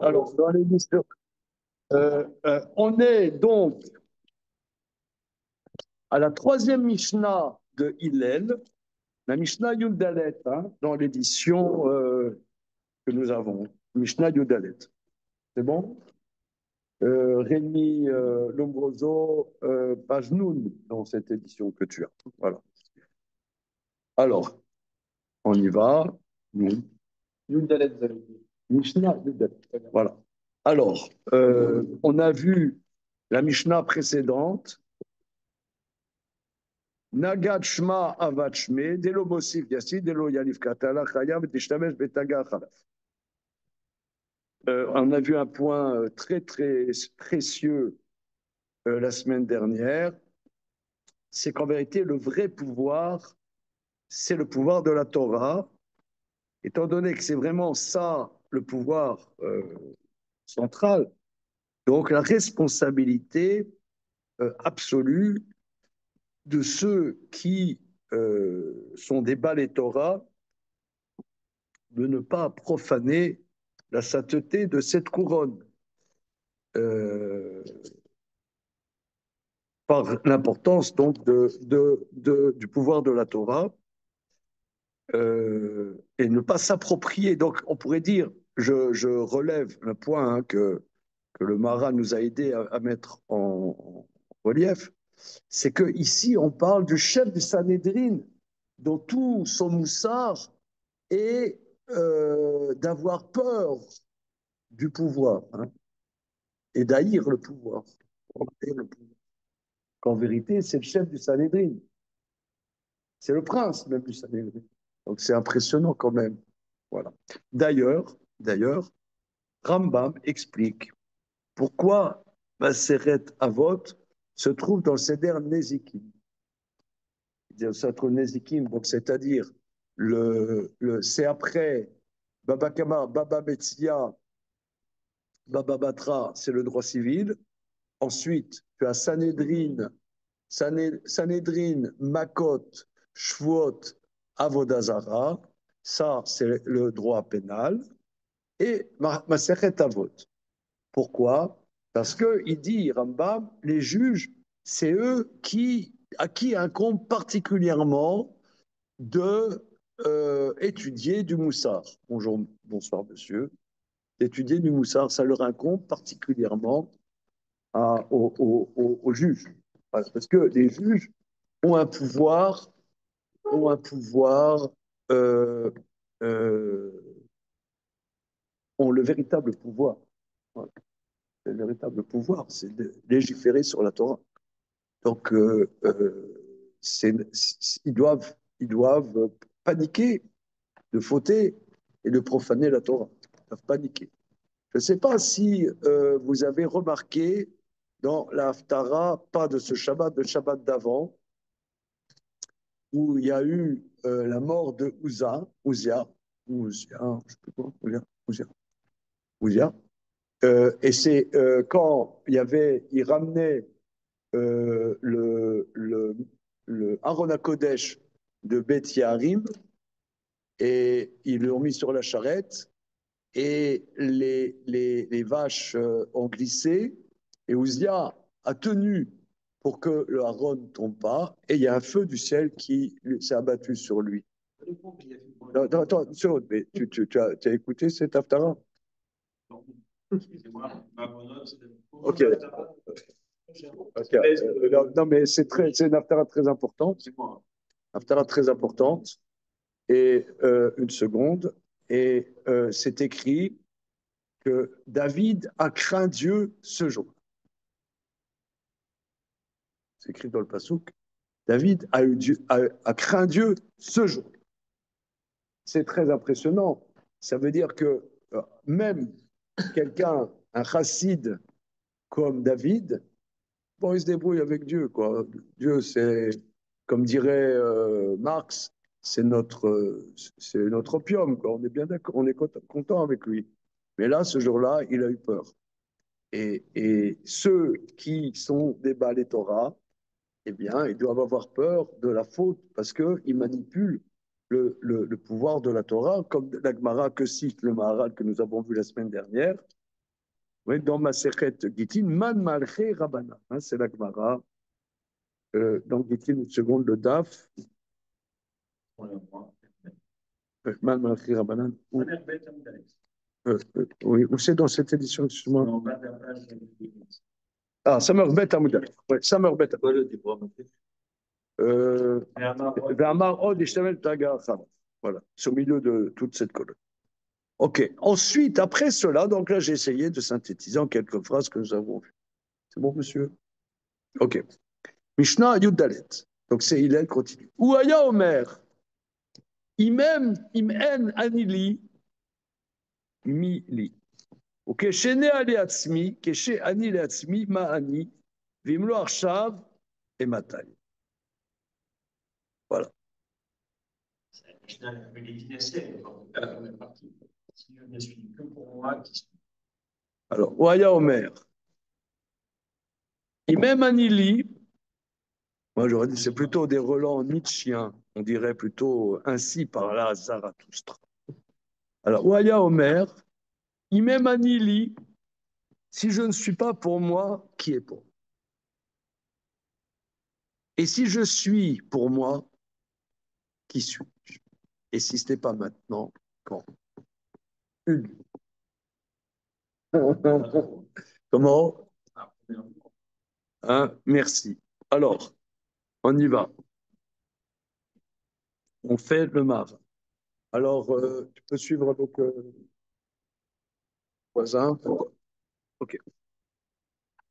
Alors, dans l'émission, on est donc à la troisième Mishnah de Hillel, la Mishnah Yudalet, hein, dans l'édition que nous avons. Mishnah Yudalet. C'est bon? Rémi Lombroso, page Noun, dans cette édition que tu as. Voilà. Alors, on y va. Noun. Yudalet, vous avez dit. Mishnah Yudalet. Voilà. Alors, on a vu la Mishnah précédente. Nagad Shma Avat Shme, Delo Mosif Yassi, Delo Yalif Katala, Chayav, Tishtamesh Betaga Khalaf. On a vu un point très, très précieux la semaine dernière, c'est qu'en vérité, le vrai pouvoir, c'est le pouvoir de la Torah, étant donné que c'est vraiment ça le pouvoir central. Donc la responsabilité absolue de ceux qui sont des balais Torah de ne pas profaner la sainteté de cette couronne euh, par l'importance donc du pouvoir de la Torah et ne pas s'approprier. Donc on pourrait dire, je relève un point hein, que le Marat nous a aidé à mettre en relief, c'est que ici on parle du chef du Sanhédrin, dont tout son moussard est d'avoir peur du pouvoir hein, et d'haïr le pouvoir. Qu'en vérité, c'est le chef du Sanhédrin. C'est le prince même du Sanhédrin. Donc c'est impressionnant quand même. Voilà. D'ailleurs, Rambam explique pourquoi Maseret Avot se trouve dans le Seder Nezikim. C'est-à-dire Nezikim, donc c'est-à-dire c'est après Baba Kama, Baba Metsia, Baba Batra, c'est le droit civil. Ensuite, tu as Sanhedrin, Makot, Shvuot, Avodazara. Ça, c'est le droit pénal. Et Masechet Avot. Pourquoi? Parce qu'il dit, Rambam, les juges, c'est eux à qui incombe particulièrement de étudier du moussard. Bonjour, bonsoir monsieur. D'étudier du moussard, ça leur incombe particulièrement aux juges. Parce que les juges ont un pouvoir, ont un pouvoir, euh, euh, ont le véritable pouvoir. Voilà. Le véritable pouvoir, c'est de légiférer sur la Torah. Donc, ils doivent paniquer de fauter et de profaner la Torah. Ils doivent paniquer. Je ne sais pas si vous avez remarqué dans la Haftara, pas de ce Shabbat, de Shabbat d'avant, où il y a eu la mort de Ouzia, je sais pas, Ouzia. Et c'est quand il ramenait le Aaron HaKodesh de Beth Yaharim et ils l'ont mis sur la charrette et les vaches ont glissé et Ouzia a tenu pour que le Aaron ne tombe pas et il y a un feu du ciel qui s'est abattu sur lui. Attends, une seconde, mais tu as écouté cet Haftara? Ok. Ok. Non, mais c'est une Haftara très importante. Haftara très importante. Et une seconde. Et c'est écrit que David a craint Dieu ce jour. C'est écrit dans le Passouk. David a craint Dieu ce jour. C'est très impressionnant. Ça veut dire que même quelqu'un, un chassid comme David, bon, il se débrouille avec Dieu, quoi. Dieu, c'est, comme dirait Marx, c'est notre opium, quoi. On est bien d'accord, on est content avec lui. Mais là, ce jour-là, il a eu peur. Et ceux qui sont des Baalei Torah, eh bien, ils doivent avoir peur de la faute parce qu'ils manipulent le pouvoir de la Torah, comme la Gemara que cite le Maharal que nous avons vu la semaine dernière. Oui, dans Masechet Gittin, Man Malché Rabbanan. Hein, c'est la Gemara. Dans Gittin, une seconde, le Daf. Man Malché Rabbanan. Oui, où c'est dans cette édition, excuse-moi? Ah, Samerbet Amoudal. Oui, Samerbet Amoudal. Ve'amar Od Ishtamel Tagar Chava. Voilà, c'est au milieu de toute cette colonne. Ok. Ensuite, après cela, donc là, j'ai essayé de synthétiser en quelques phrases que nous avons vues. C'est bon, monsieur? Ok. Mishnah Yuddalet. Donc c'est Hillel continue. Ouaya Omer. Im en anili mi li. וכשני לעצמי, כשאני לעצמי, מה אני, ואם לא עכשיו, אימתי. Voilà. Alors, Ouaya Omer. Imem Anili, moi j'aurais dit c'est plutôt des relents nietzschiens, on dirait plutôt ainsi par là Zarathustra. Alors, Ouaya Omer, Imem Anili, si je ne suis pas pour moi, qui est pour moi? Et si je suis pour moi, qui suis-je? Et si ce n'est pas maintenant, quand? Une. Comment? Hein? Merci. Alors, on y va. On fait le mar. Alors, tu peux suivre donc voisin. Ok.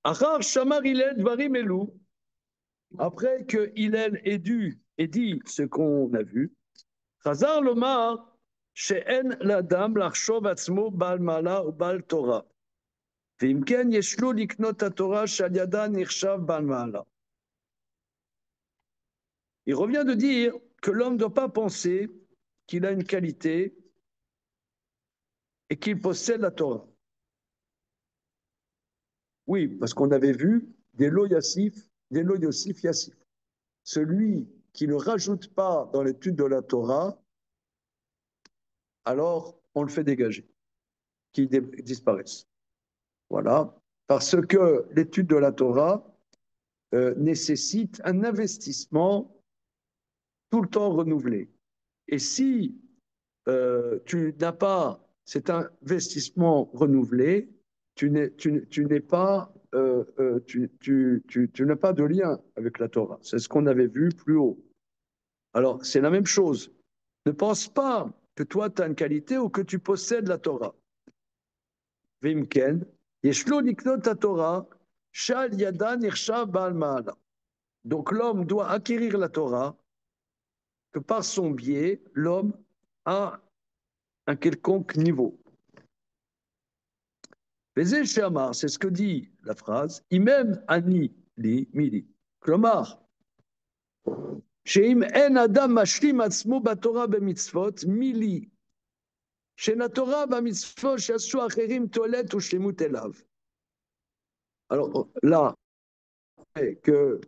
Achar Shamar Hillel Dvarim Elou. Après que Hillel ait dit ce qu'on a vu, Chazar Lomar she'en l'adam lachshov atzmo bal mala ou bal Torah. ואם כן, יש לו לקנות התורה שעל ידה נחשב בעל מעלה. Il revient de dire que l'homme ne doit pas penser qu'il a une qualité et qu'il possède la Torah. Oui, parce qu'on avait vu des lo yassif, des lo yossif yassif. Celui qui ne rajoute pas dans l'étude de la Torah, alors on le fait dégager, qu'il disparaisse. Voilà, parce que l'étude de la Torah nécessite un investissement tout le temps renouvelé. Et si tu n'as pas cet investissement renouvelé, tu n'as pas, tu n'as pas de lien avec la Torah. C'est ce qu'on avait vu plus haut. Alors, c'est la même chose. Ne pense pas que toi, tu as une qualité ou que tu possèdes la Torah. Vimken, yeshlo liknot Torah, shal yada nirsha bal ma'ala. Donc, l'homme doit acquérir la Torah, que par son biais, l'homme a un quelconque niveau. Vezé Shamar, c'est ce que dit la phrase, Imem ani li mili. Klomar, שאם אין אדם משלים עצמו בתורה במצוות, מי לי? שאין התורה במצוות שעשו אחרים תועלת ושלמות אליו. Alors là, que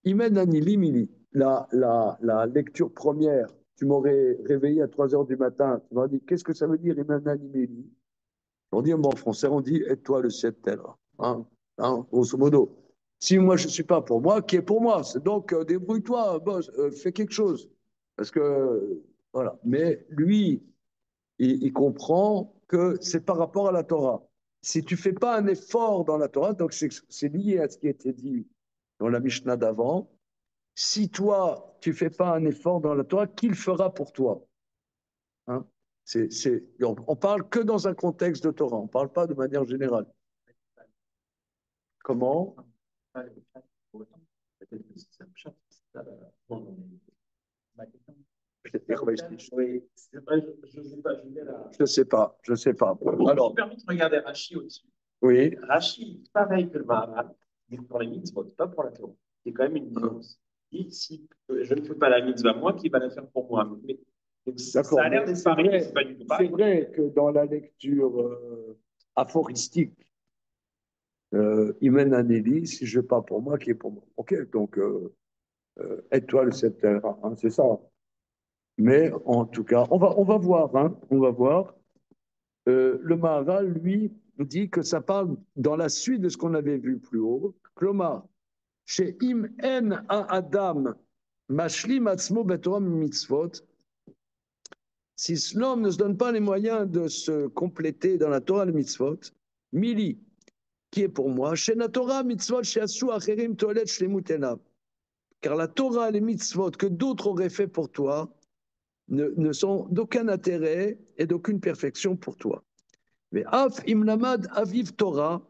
Imen Anili Mili, la lecture première, tu m'aurais réveillé à 3 heures du matin, tu m'aurais dit qu'est-ce que ça veut dire Imen Anili Mili? On dit en français, on dit aide-toi le ciel tel. Hein, grosso modo. Si moi je ne suis pas pour moi, qui est pour moi? C'est donc débrouille-toi, boss, fais quelque chose. Parce que voilà. Mais lui, il comprend que c'est par rapport à la Torah. Si tu ne fais pas un effort dans la Torah, donc c'est lié à ce qui a été dit dans la Mishnah d'avant. Si toi, tu ne fais pas un effort dans la Torah, qui le fera pour toi? Hein? On parle que dans un contexte de Torah, on ne parle pas de manière générale. Comment? Je ne sais pas, je ne sais pas. Alors, je me permets de regarder Rashi au-dessus. Oui. Rashi, pareil que le Maharal, mais pour les mitzvot, pas pour la Torah. C'est quand même une différence. Et si je ne fais pas la mitzvah, moi qui va la faire pour moi. Mais, ça a l'air d'être pareil, c'est pas du tout pareil. C'est vrai que dans la lecture aphoristique, Imen Aneli, si je ne pas pour moi, qui est pour moi. Ok, donc étoile, etc. Hein, c'est ça. Mais en tout cas, on va voir. Hein, on va voir. Le Maharal, lui, dit que ça parle dans la suite de ce qu'on avait vu plus haut. Klomar, chez Im En a Adam, Mashlim Atzmo Betoram Mitzvot, si l'homme ne se donne pas les moyens de se compléter dans la Torah le Mitzvot, Mili, qui est pour moi, chez la Torah Mitzvot, chez Asu Acherim Toilet Shlemutena. Car la Torah et les Mitzvot que d'autres auraient fait pour toi ne sont d'aucun intérêt et d'aucune perfection pour toi. Mais Af Imlamad Aviv Torah,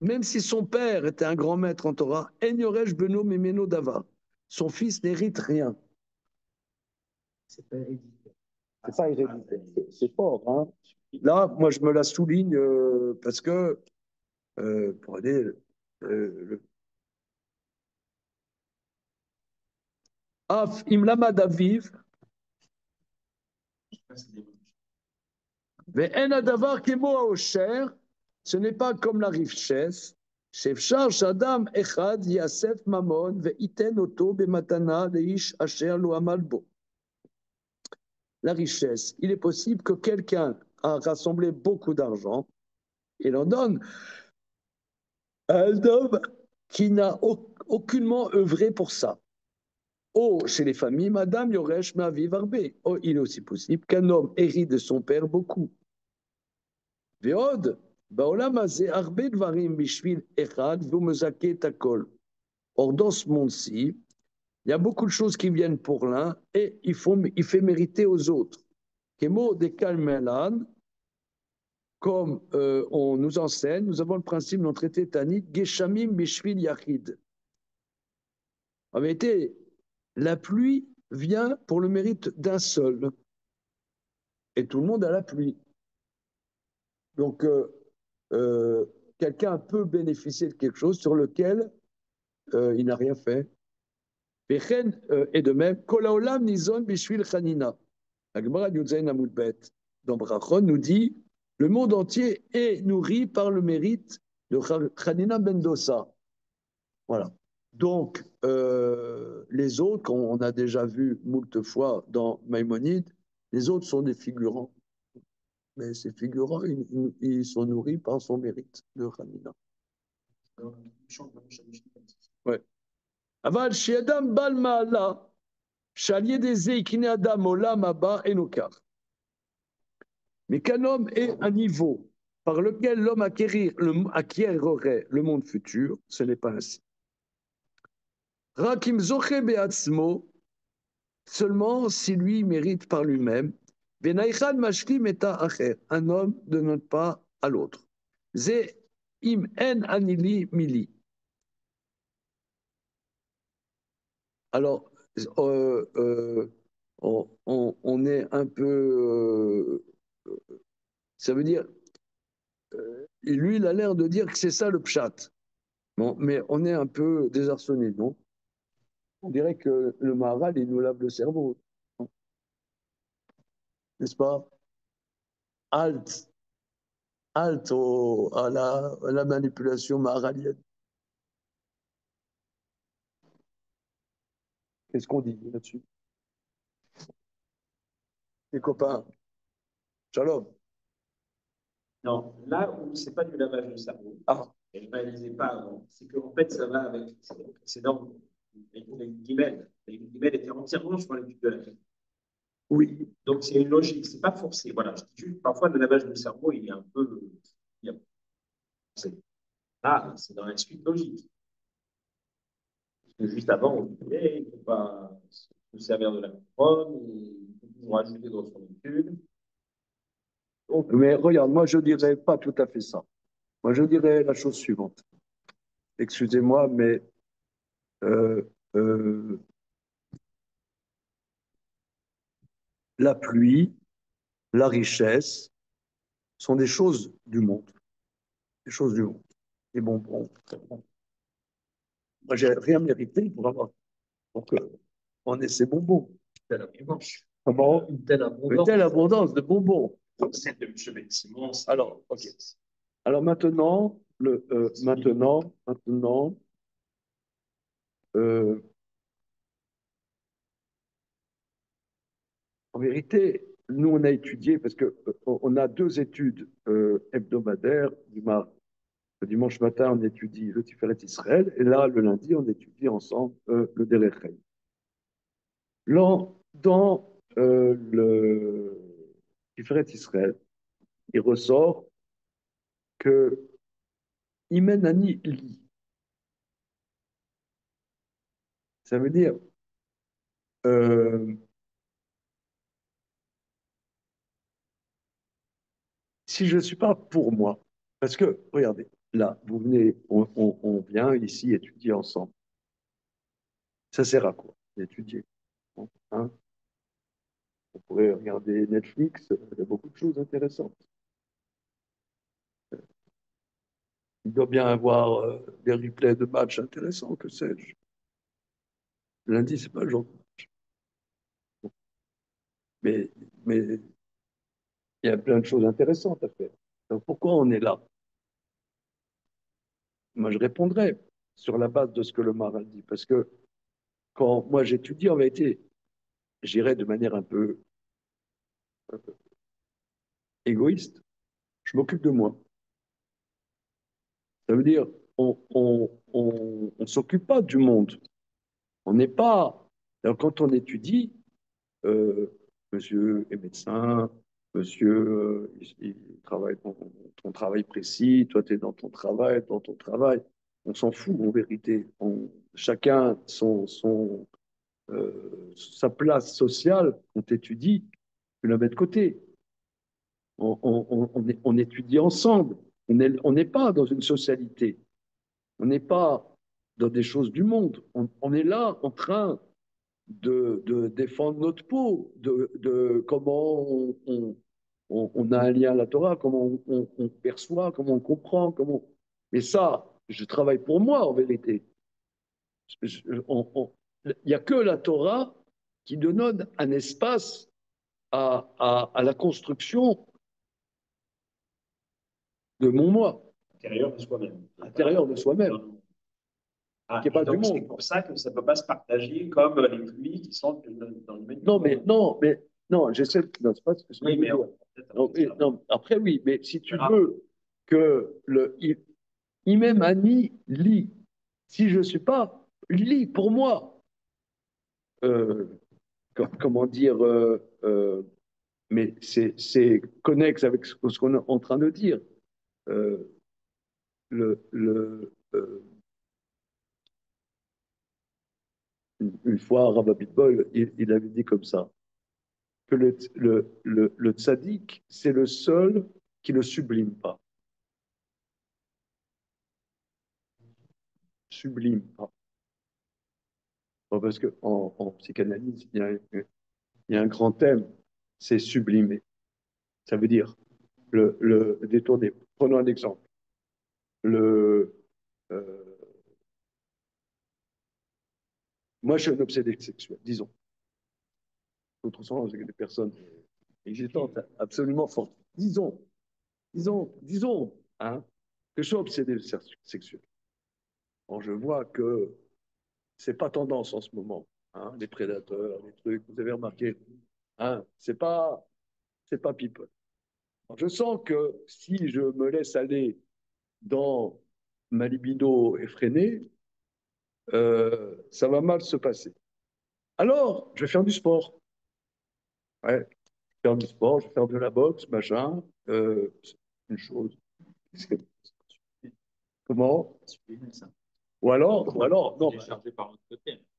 même si son père était un grand maître en Torah, Enyoresh Beno Memeno Dava, son fils n'hérite rien. C'est pas héréditaire. C'est pas héréditaire, c'est fort. Hein. Là, moi, je me la souligne parce que, pour dire, Af Imlamad Aviv, Ve'en Adavar Kemo Aosher, ce n'est pas comme la richesse. שאפשר שאדם אחד יאסף ממון וייתן אותו במתנה לאיש אשר לא עמל בו. La richesse, il est possible que quelqu'un a rassemblé beaucoup d'argent et l'en donne à un homme qui n'a aucunement œuvré pour ça. Oh, chez les familles, Madame Yoresh Ma'aviv Arbe. Oh, il est aussi possible qu'un homme hérite de son père beaucoup. Ve'od, בעולם הזה הרבה דברים בשביל אחד והוא מזכה את הכל. Or, dans ce monde-ci, il y a beaucoup de choses qui viennent pour l'un et il fait mériter aux autres. Kemo de Kalmelan, comme on nous enseigne, nous avons le principe dans le traité Tanit, Geshamim Bishvil Yachid. En vérité, la pluie vient pour le mérite d'un seul. Et tout le monde a la pluie. Donc, quelqu'un peut bénéficier de quelque chose sur lequel il n'a rien fait. Et de même, Kolaolam Nizon Bishvil Chanina. La Gemara Yudzaïn Amoudbet dans Brachon nous dit le monde entier est nourri par le mérite de Chanina ben Dossa. Voilà. Donc, les autres, qu'on a déjà vu moult fois dans Maïmonide, les autres sont des figurants. Mais ces figurants, ils sont nourris par son mérite de Chanina. Ouais. Aval Shiadam Bal Ma'ala, Shalié des Ikine Adam Olam Abba Enokar. Mais qu'un homme ait un niveau par lequel l'homme acquérirait le monde futur, ce n'est pas ainsi. Rakim Zoche Beatzmo, seulement si lui mérite par lui-même, Benaïchad Mashlim Eta Acher, un homme ne donne pas à l'autre. Ze Im En Anili Mili. Alors, on est un peu. Ça veut dire. Lui, il a l'air de dire que c'est ça le pshat. Bon, mais on est un peu désarçonné, non? On dirait que le Maharal, il nous lave le cerveau. N'est-ce pas? Halte, halte à la manipulation maharalienne. Qu'est-ce qu'on dit là-dessus? Les copains, shalom. Non, là où c'est pas du lavage de cerveau, et je ne réalisais pas avant, c'est qu'en fait, ça va avec le précédent, les guillemets. Les guillemets étaient entièrement sur l'étude de la vie. Oui. Donc, c'est une logique, c'est pas forcé. Voilà, je dis juste, parfois, le lavage du cerveau, il est un peu. Là, c'est dans la suite logique. Parce que juste avant, on disait, il ne faut pas se servir de la couronne, il faut toujours ajouter dans son étude. Mais regarde, moi, je ne dirais pas tout à fait ça. Moi, je dirais la chose suivante. Excusez-moi, mais la pluie, la richesse sont des choses du monde. Des choses du monde. Des bonbons. Moi, j'ai rien mérité pour avoir. Donc, on est ces bonbons. Comment? Une telle abondance de bonbons. C'est de M. Simon. Alors, ok. Alors maintenant, maintenant, euh, En vérité, nous, on a étudié, parce qu'on a deux études hebdomadaires. Le dimanche matin, on étudie le Tiferet Israël, et là, le lundi, on étudie ensemble le Derech Haïm. Dans le Tiferet Israël, il ressort que Imenani li. Ça veut dire, euh, si je ne suis pas pour moi, parce que, regardez, là, vous venez, on vient ici étudier ensemble. Ça sert à quoi d'étudier? Hein? On pourrait regarder Netflix, il y a beaucoup de choses intéressantes. Il doit bien avoir des replays de matchs intéressants, que sais-je. Lundi, c'est pas le jour. Mais, mais il y a plein de choses intéressantes à faire. Donc pourquoi on est là? Moi, je répondrai sur la base de ce que le marin dit. Parce que quand moi j'étudie, en vérité, j'irais de manière un peu égoïste. Je m'occupe de moi. Ça veut dire, on s'occupe pas du monde. On n'est pas. Alors, quand on étudie, euh, monsieur est médecin, monsieur il travaille dans ton travail précis, toi tu es dans ton travail. On s'en fout en vérité. Chacun sa place sociale, on t'étudie, tu la mets de côté. On étudie ensemble. On n'est pas dans une socialité. On n'est pas dans des choses du monde. On est là en train de défendre notre peau, de comment on a un lien à la Torah, comment on perçoit, comment on comprend. Mais ça, je travaille pour moi en vérité. Il n'y a que la Torah qui nous donne un espace à la construction de mon moi. Intérieur de soi-même. Intérieur de soi-même. Ah, Qui n'est pas du donc c'est monde. pour ça que ça ne peut pas se partager comme les pluies qui sont dans le même Non, j'essaie. Non, c'est pas ce que je veux dire. Non, après, oui, mais si tu veux que Imem Ani lit, si je ne suis pas, lit pour moi. Comment dire, mais c'est connexe avec ce qu'on est en train de dire. Euh, une fois, Rabbi Bitbol, il avait dit comme ça, que le tzaddik, c'est le seul qui ne sublime pas. Sublime pas. Bon, parce qu'en psychanalyse, il y a un grand thème, c'est sublimer. Ça veut dire le détourner. Prenons un exemple. Le, euh, moi, je suis un obsédé sexuel, disons. D'autres sens, j'ai des personnes existantes, absolument fortes. Disons, hein, que je suis obsédé sexuel. Bon, je vois que c'est pas tendance en ce moment. Hein, les prédateurs, les trucs, vous avez remarqué, hein, c'est pas people. Alors, je sens que si je me laisse aller dans ma libido effrénée, ça va mal se passer. Alors, je vais faire du sport. Ouais, je vais faire du sport, je vais faire de la boxe, machin. C'est une chose. Comment? Non.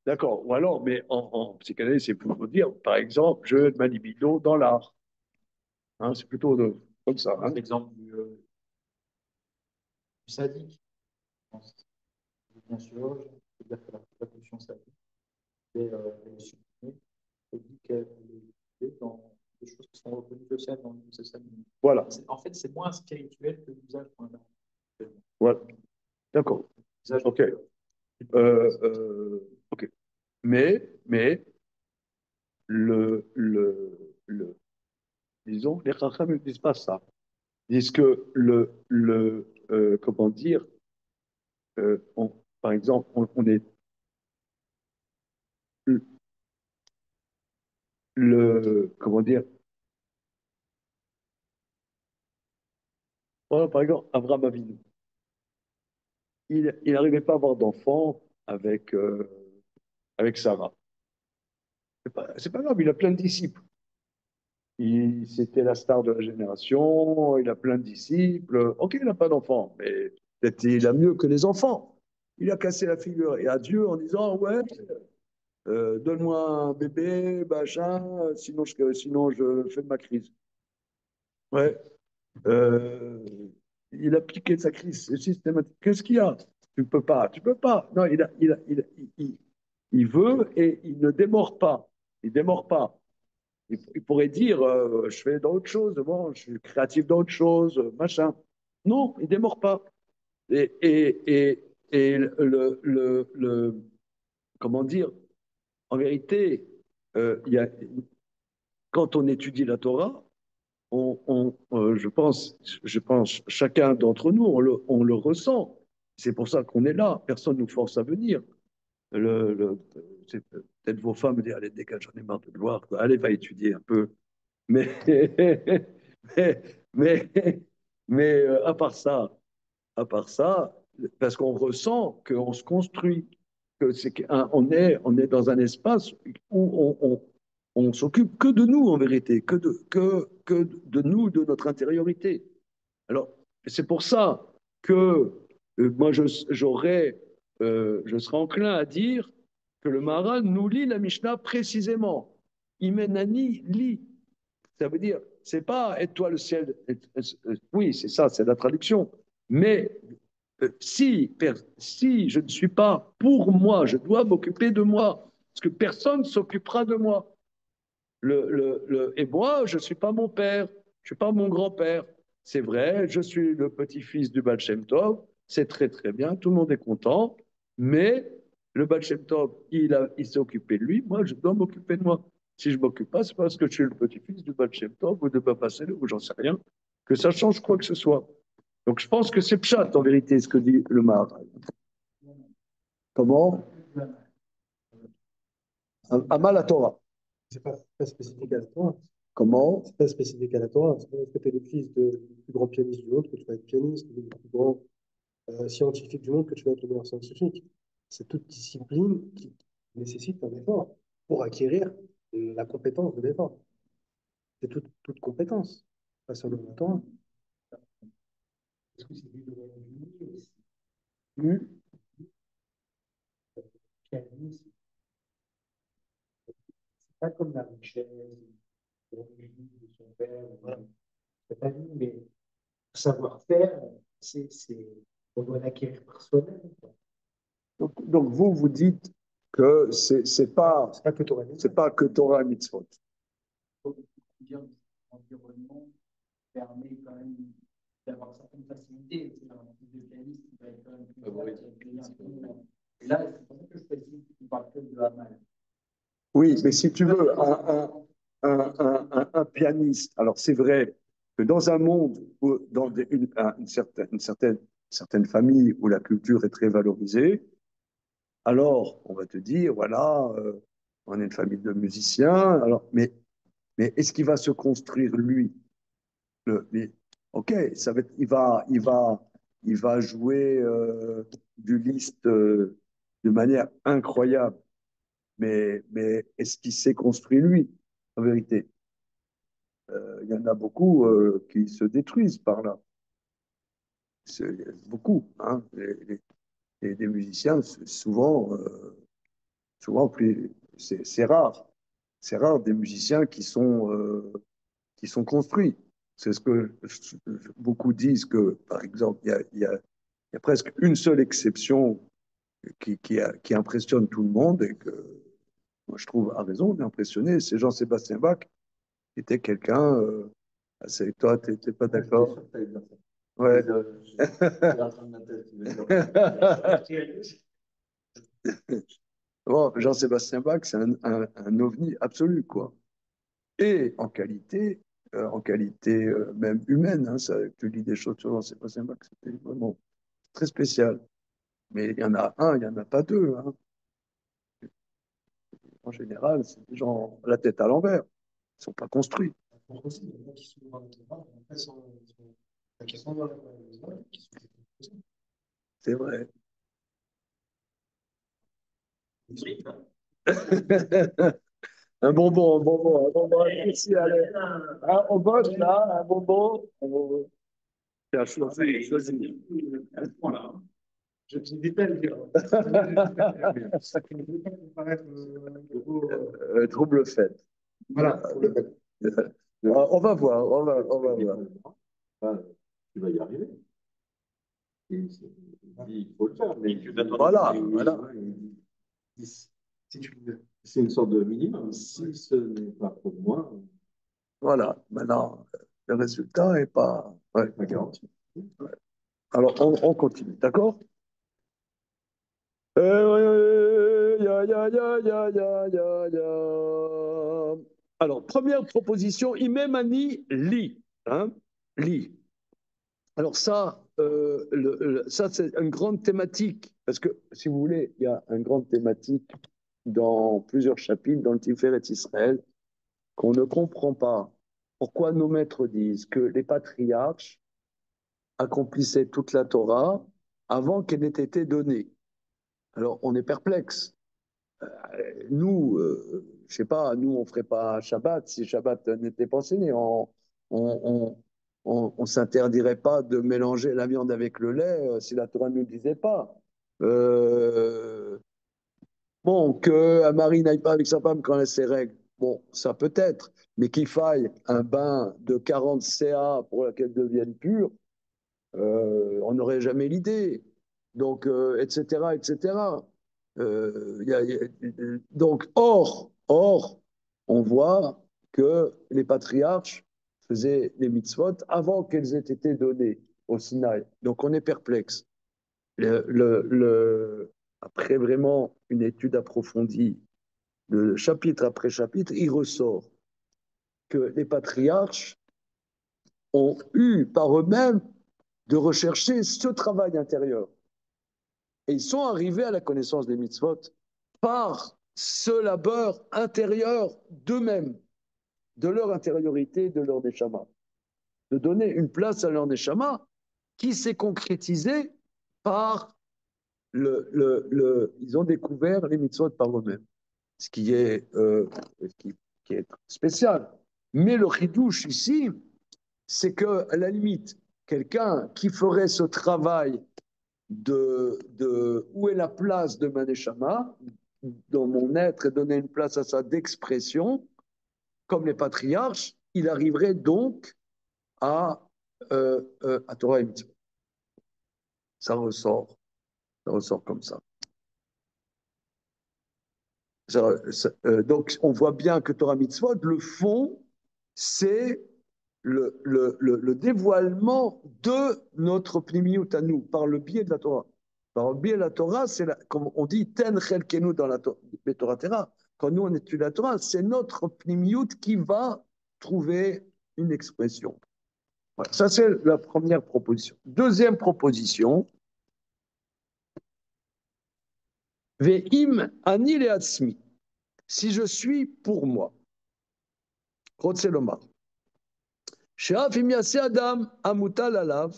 D'accord. Ou alors, mais en psychanalyse, c'est pour vous dire, par exemple, je de ma libido dans l'art. Hein, c'est plutôt comme ça. Hein. L'exemple du sadique. Bien sûr, je veux dire que la pulsion sadique est supprimée et dit qu'elle est dans des choses qui sont reconnues sociales dans le social. Voilà. En fait, c'est moins spirituel que l'usage qu'on a. Voilà. D'accord. Ok. Ok. Mais disons, les Chacham ne disent pas ça. Ils disent que comment dire, par exemple, on est comment dire, voilà, par exemple, Abraham Avinu, il n'arrivait pas à avoir d'enfant avec Sarah. C'est pas grave, il a plein de disciples. C'était la star de la génération, il a plein de disciples. Ok, il n'a pas d'enfants, mais peut-être il a mieux que les enfants. Il a cassé la figure et à Dieu en disant, ouais, donne-moi un bébé, machin, sinon je fais de ma crise. Ouais. Euh, il a piqué sa crise systématique. Qu'est-ce qu'il y a? Tu peux pas. Non, il veut et il ne démord pas. Il démord pas. Il pourrait dire, je fais d'autres choses, bon, je suis créatif d'autres choses, machin. Non, il démord pas. Et, et, et comment dire, en vérité, il y a, quand on étudie la Torah, je pense, chacun d'entre nous, on le ressent. C'est pour ça qu'on est là. Personne ne nous force à venir. Le, le, c'est peut-être vos femmes me disent, allez, dégage, j'en ai marre de te voir. Allez, va étudier un peu. Mais, mais, mais, mais à part ça, parce qu'on ressent qu'on se construit, que on est dans un espace où on s'occupe que de nous en vérité, que de nous, de notre intériorité. Alors, c'est pour ça que moi, je serais enclin à dire que le Maharal nous lit la Mishnah précisément. Imenani lit. Ça veut dire, c'est pas aide-toi le ciel. Oui, c'est ça, c'est la traduction. Mais si je ne suis pas pour moi, je dois m'occuper de moi, parce que personne ne s'occupera de moi. Et moi, je ne suis pas mon père, je ne suis pas mon grand-père. C'est vrai, je suis le petit-fils du Baal Shem Tov, c'est très très bien, tout le monde est content, mais le Baal Shem Tov, il s'est occupé de lui, moi, je dois m'occuper de moi. Si je ne m'occupe pas, c'est parce que je suis le petit-fils du Baal Shem Tov ou de Papa Sélé ou j'en sais rien, que ça change quoi que ce soit. Donc je pense que c'est pshat en vérité ce que dit le Maharal. Comment? Amal à Torah. C'est pas spécifique à la Torah. Comment? C'est pas spécifique à la Torah. C'est pas parce que tu es le fils du plus grand pianiste du monde que tu vas être pianiste, ou du plus grand scientifique du monde que tu vas être le meilleur scientifique. C'est toute discipline qui nécessite un effort pour acquérir la compétence de l'effort. C'est toute compétence, pas seulement la Torah. Est-ce que c'est du domaine du aussi? Hmm. Pianiste, c'est pas comme la richesse, l'origine de son père, voilà. C'est pas lui, mais le savoir-faire, on doit l'acquérir par soi-même. Donc vous, vous dites que c'est pas, C'est pas que Torah. c'est pas que Torah et Mitzvot. L'environnement permet quand même d'avoir certaines facilités. C'est un type de pianiste qui va être quand même plus droit, qui va accueillir un peu. Et là, c'est pour ça que je précise qu'il parle que de la mal. Oui, mais si tu veux, un pianiste, alors c'est vrai que dans un monde, où, dans une certaine famille où la culture est très valorisée, alors on va te dire, voilà, on est une famille de musiciens, alors, mais est-ce qu'il va se construire lui? Ok, il va jouer du Liszt de manière incroyable, mais est-ce qu'il s'est construit lui, en vérité? Il y en a beaucoup qui se détruisent par là. Beaucoup, hein. Les musiciens, souvent plus, c'est rare. C'est rare des musiciens qui sont construits. C'est ce que beaucoup disent que, par exemple, il y a presque une seule exception qui impressionne tout le monde et que moi je trouve à raison d'impressionner, c'est Jean-Sébastien Bach, qui était quelqu'un, c'est toi, tu n'es pas d'accord? Ouais. Bon, Jean-Sébastien Bach, c'est un ovni absolu, quoi. Et en qualité même humaine, hein, ça, tu lis des choses sur Jean-Sébastien Bach, c'était vraiment très spécial. Mais il y en a un, il n'y en a pas deux. Hein. En général, c'est des gens la tête à l'envers. Ils ne sont pas construits. C'est vrai. Un bonbon, un bonbon, un bonbon. Ici, allez. Ah, on vote là, un bonbon. Un bonbon. Tiens, choisis, choisis. Je te dis pas le dire. Trouble fait. Voilà. On va voir, on va voir. Tu vas y arriver. Il faut le faire. Mais voilà. C'est une sorte de minimum. Si ce n'est pas pour moi. Voilà. Maintenant, le résultat n'est pas garanti. Ouais. Alors, on continue, d'accord? Alors, première proposition, Imemani li. Hein? Li. Alors ça, ça c'est une grande thématique, parce que si vous voulez, il y a une grande thématique dans plusieurs chapitres dans le Tiferet Israël qu'on ne comprend pas. Pourquoi nos maîtres disent que les patriarches accomplissaient toute la Torah avant qu'elle n'ait été donnée. Alors on est perplexe. Nous, je sais pas, nous on ferait pas Shabbat si Shabbat n'était pas enseigné. On s'interdirait pas de mélanger la viande avec le lait si la Torah ne nous disait pas. Bon, que un mari n'aille pas avec sa femme quand elle a ses règles, bon, ça peut être, mais qu'il faille un bain de 40 CA pour qu'elle devienne pure, on n'aurait jamais l'idée. Donc, etc., etc. Donc, or, on voit que les patriarches faisaient les mitzvot avant qu'elles aient été données au Sinaï. Donc, on est perplexe. Après vraiment une étude approfondie, de chapitre après chapitre, il ressort que les patriarches ont eu par eux-mêmes de rechercher ce travail intérieur. Et ils sont arrivés à la connaissance des mitzvot par ce labeur intérieur d'eux-mêmes, de leur intériorité, de leur neshama. De donner une place à leur neshama qui s'est concrétisée par ils ont découvert les mitzvot par eux-mêmes, ce qui est spécial. Mais le chidouche ici, c'est que à la limite, quelqu'un qui ferait ce travail de où est la place de ma neshama dans mon être et donner une place à ça d'expression, comme les patriarches, il arriverait donc à Torah et Mitzvot. Ça ressort comme ça. Donc, on voit bien que Torah Mitzvot, le fond, c'est le dévoilement de notre pnimiut à nous, par le biais de la Torah. Par le biais de la Torah, c'est comme on dit, ten chelkenu dans la Torah Terra. Quand nous on étudie la Torah, c'est notre pnimiut qui va trouver une expression. Voilà, ça, c'est la première proposition. Deuxième proposition, Ve'im ani le'atzmi. Si je suis pour moi, Rotzelomar, She'af im yaseh adam amutal alav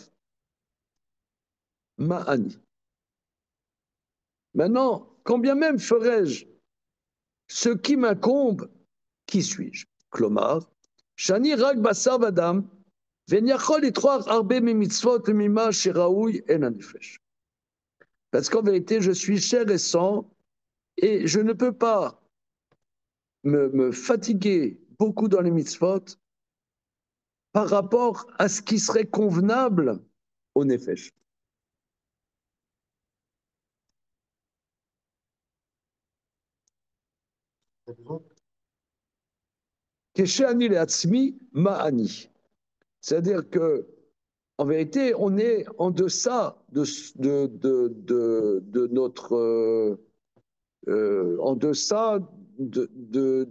ma'ani. Maintenant, quand bien même ferais-je ce qui m'incombe, qui suis-je? Klomar, Shani rak basar adam, ve'niachol itroach arbe mitzvot mima sheraoui en anifesh. Parce qu'en vérité, je suis chair et sang, et je ne peux pas me fatiguer beaucoup dans les mitzvot par rapport à ce qui serait convenable au nefesh. Kesheani leatzmi ma'ani. C'est-à-dire que, en vérité, on est en deçà de notre, en deçà de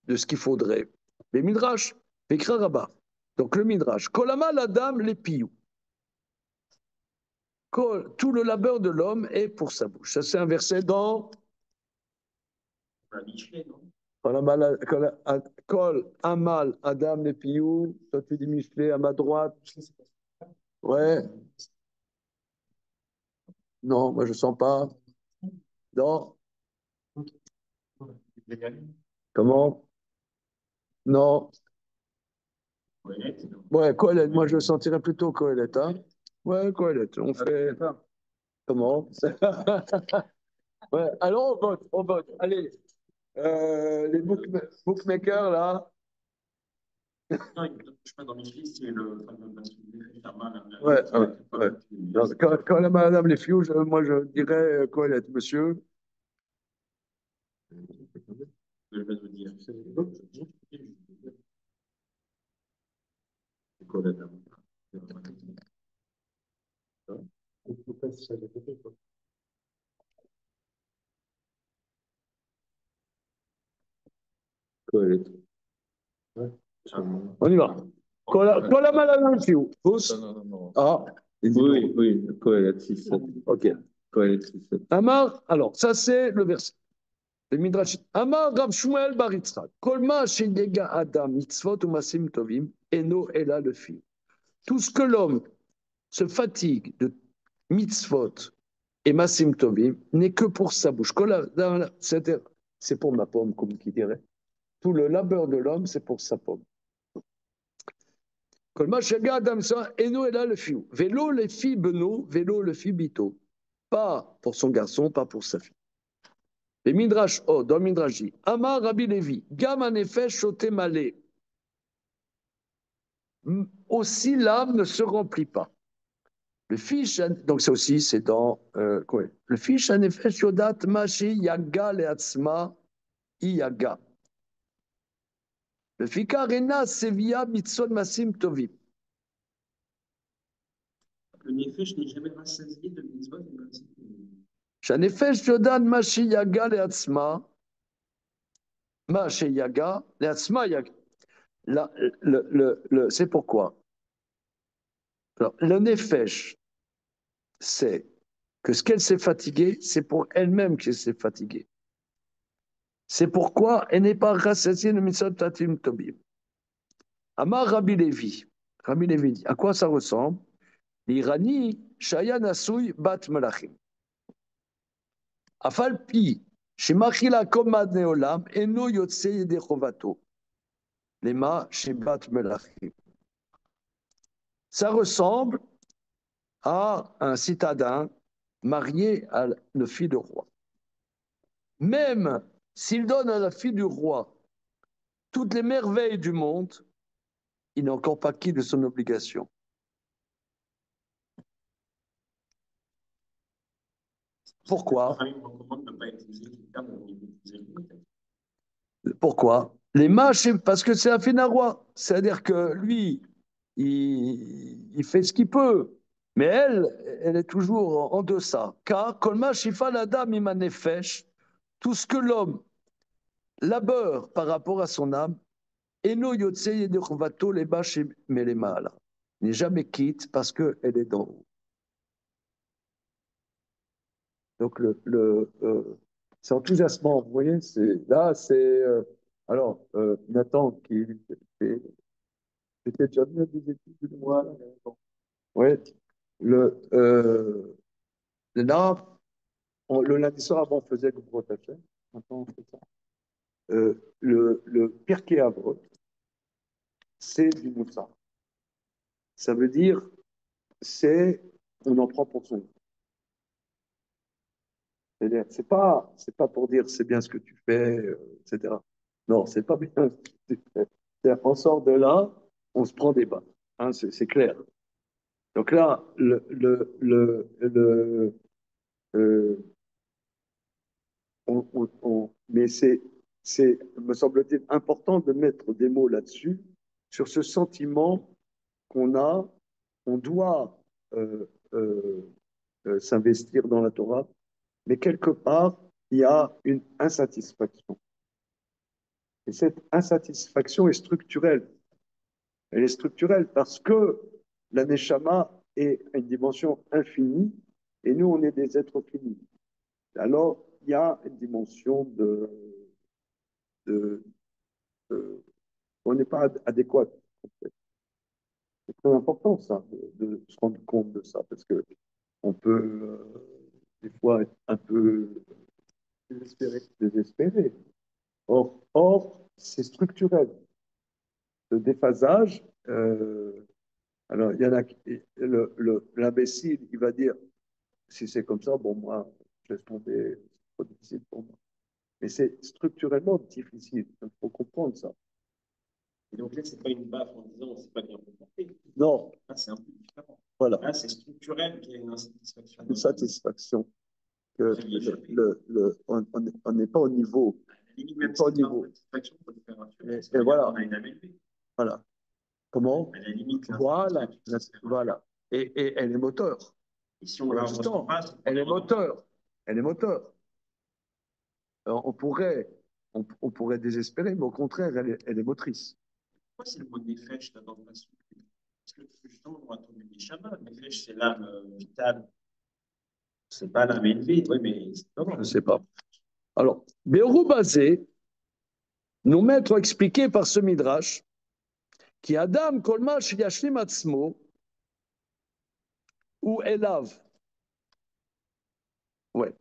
ce qu'il faudrait. Les midrash, Vekra Rabbah. Donc le midrash, Kolama la dame les piou. Tout le labeur de l'homme est pour sa bouche. Ça, c'est un verset dans Un Michelet, non? Kol, Amal, Adam, les Piou, toi tu dis Michelet à ma droite. Ouais. Non, moi je sens pas. Non. Comment? Non. Ouais, Colette, moi je sentirais plutôt Colette, hein. Ouais, Colette, on fait. Comment? Ouais, alors on vote, on vote. Allez, les bookmakers là. Non, je crois dans Michelet, c'est le Ouais, ouais, ouais. Quand la madame les filles, moi je dirais Colette, monsieur. je vais vous dire. Colette. On y va. Quand la madame les filles, tous. Non. Ah, Oui, Colette 6-7. ok. Colette 6-7. Amar, alors ça c'est le verset. Le Midrash. Amar Rav Shmuel bar Yitzchak. Kolma sheyega Adam mitzvot umasim tovim eno ela le fil. Tout ce que l'homme se fatigue de mitzvot et masim tovim n'est que pour sa bouche. C'est pour ma pomme, comme qui dirait. Tout le labeur de l'homme, c'est pour sa pomme. Kolma sheyega Adam eno ela le fil. Vélo le fi beno, vélo le fi bito. Pas pour son garçon, pas pour sa fille. Les Midrash, oh, dans le Midrash dit, Amar Rabbi Levi, Gam anefesh shote malé. Aussi l'âme ne se remplit pas. Le fish, donc ça aussi, c'est dans quoi? Le fish anefesh yodat mashi yaga leatzma iyaga. Le fikarena sevia mitzon masim tovim. Le Nefesh n'est jamais rassasié de mitzvot et matzot. Shanefesh yodat mashi yaga leatzma mashi yaga leatzma yaga. C'est pourquoi. Alors, le nefesh, c'est que ce qu'elle s'est fatiguée, c'est pour elle-même qu'elle s'est fatiguée. C'est pourquoi elle n'est pas rassasiée de mitzvot tatim tobim. Amar Rabbi Levi. Rabbi Levi dit, à quoi ça ressemble? L'Irani, Shaya Nasui Bat Melachim. Afalpi, Shemachila Komad Neolam, Eno Yotse Yedechovato. Lema Shebat Melachim. Ça ressemble à un citadin marié à la fille du roi. Même s'il donne à la fille du roi toutes les merveilles du monde, il n'est encore pas quitte de son obligation. Pourquoi? Pourquoi? Les mâches, parce que c'est un Fénarois. C'est-à-dire que lui, il fait ce qu'il peut. Mais elle est toujours en deçà. Car, Kolma Shifa la dame imanefesh, tout ce que l'homme labeur par rapport à son âme, Eno Yotse Yedurvato les bâches mais les mâles. N'est jamais quitte parce qu'elle est d'en haut. Donc, c'est enthousiasmant. Vous voyez, là, c'est. Alors, Nathan, qui était déjà venu à des études de moi. Oui. Là, le lundi soir, avant, on faisait le gros tachet. Maintenant, on fait ça. Le Pirkei Avot, c'est du moussard. Ça veut dire, on en prend pour son. C'est-à-dire, c'est pas pour dire c'est bien ce que tu fais, etc. Non, c'est pas bien ce que tu fais. On sort de là, on se prend des balles. Hein, c'est clair. Donc là, mais me semble-t-il, important de mettre des mots là-dessus, sur ce sentiment qu'on a, on doit s'investir dans la Torah, mais quelque part, il y a une insatisfaction. Et cette insatisfaction est structurelle. Elle est structurelle parce que la Neshama est à une dimension infinie et nous, on est des êtres finis. Alors, il y a une dimension de, on n'est pas adéquate. C'est très important ça, de se rendre compte de ça, parce que on peut des fois être un peu désespéré. Or c'est structurel. Le déphasage, alors il y en a l'imbécile, il va dire si c'est comme ça, bon moi, je laisse tomber, c'est trop difficile pour moi. Mais c'est structurellement difficile, il faut comprendre ça. Et donc là, c'est pas une baffe en disant c'est pas bien comporté. Non. Là, c'est un peu différent. Voilà. Là, c'est structurel qu'il y a une insatisfaction. Une satisfaction. Que on n'est pas au niveau. Même pas au niveau. Et voilà. On a une âme élevée. Voilà. Comment? À la limite, voilà. Voilà. Et elle est moteur. Et si on la ressent pas, elle est moteur. Elle est moteur. Alors, on pourrait désespérer, mais au contraire, elle est motrice. Pourquoi c'est le mot nefesh dans le passage? Parce que justement, on a entendu des chamans. Nefesh, c'est l'âme vitale. C'est pas l'âme élevée. Oui, mais non, je ne sais pas. Alors, Béorou Bazé, nos maîtres ont expliqué par ce midrash qui Adam Kolmash Yashlim Atzmo ou Elav. Ouais.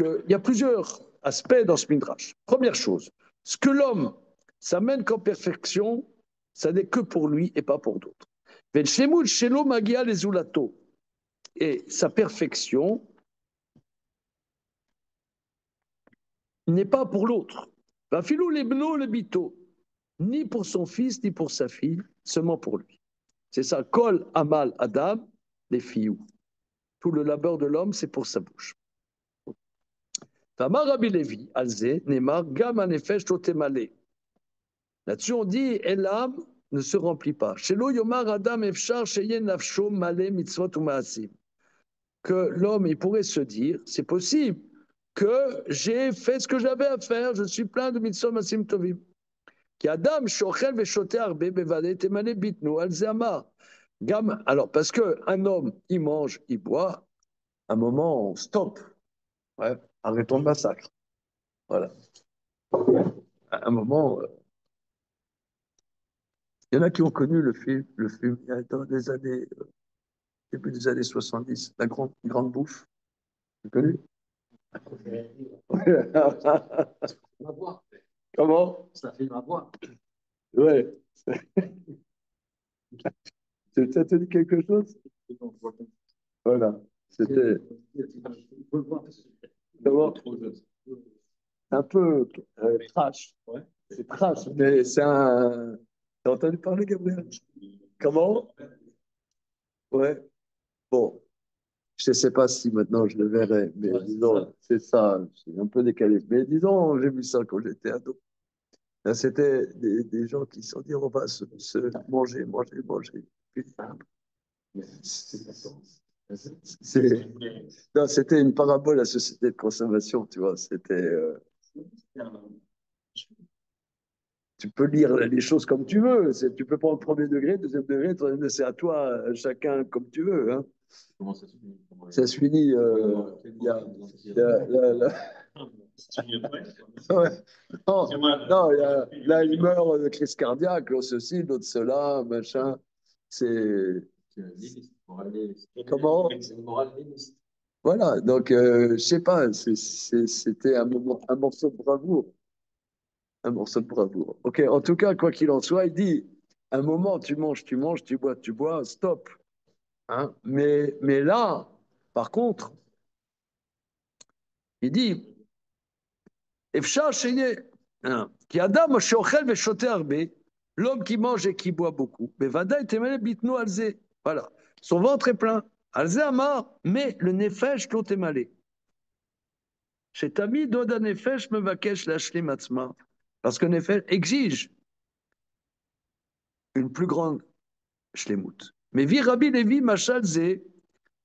Il y a plusieurs aspects dans ce midrash. Première chose, ce que l'homme s'amène qu'en perfection, ça n'est que pour lui et pas pour d'autres. Et sa perfection n'est pas pour l'autre. Ni pour son fils, ni pour sa fille, seulement pour lui. C'est ça, Kol Amal Adam, les filles. Tout le labeur de l'homme, c'est pour sa bouche. Tamar Rabbi Levi, Alze, Neymar, Gam Anefesh Totemale. Là-dessus, on dit, et l'âme ne se remplit pas. Shelo Yomar Adam Efshar Sheyen Nafsho Male Mitzvot Umaasim. Que l'homme, il pourrait se dire, c'est possible que j'ai fait ce que j'avais à faire, je suis plein de Mitzvot Maasim Tovim. Qui Adam Shochel Veshote Arbe Bevade Temale Bitnu Alze Amar. Gam, alors, parce qu'un homme, il mange, il boit, à un moment, stop. Ouais, arrêtons le massacre. Voilà. À un moment, il y en a qui ont connu le film il y a dans les années, début des années 70, la grande bouffe. Vous connu? Comment? Ça fait ma voix. Ouais. Ça te dit quelque chose? Voilà. C'était. Un peu trash. Ouais. C'est trash, mais c'est un. T'as entendu parler, Gabriel? Comment? Ouais. Bon. Je ne sais pas si maintenant je le verrai, mais ouais, disons, c'est ça, c'est un peu décalé. Mais disons, j'ai vu ça quand j'étais ado. C'était des gens qui se sont dit, on va se manger. Non, c'était une parabole à la société de consommation, tu vois. C'était. Tu peux lire les choses comme tu veux. Tu peux prendre premier degré, deuxième degré, troisième degré, c'est à toi, chacun comme tu veux. Hein. Comment ça se finit? Ça se finit. Ouais. Non, là, il meurt de crise cardiaque, ceci, l'autre, cela, machin. C'est. Comment? Voilà, donc, je sais pas, c'était un morceau de bravoure. Un morceau de bravoure. Ok, en tout cas, quoi qu'il en soit, il dit, un moment, tu manges, tu bois, stop. Hein? Mais là, par contre, il dit, qui Adam l'homme qui mange et qui boit beaucoup, voilà, son ventre est plein. Alze Amar, mais le nefesh l'ont émalé. Chez Tami, Doda Nefesh me vakesh l'ashlim atzma. Parce que nefesh exige une plus grande shlemut. Mais vi Rabbi Levi Machalze,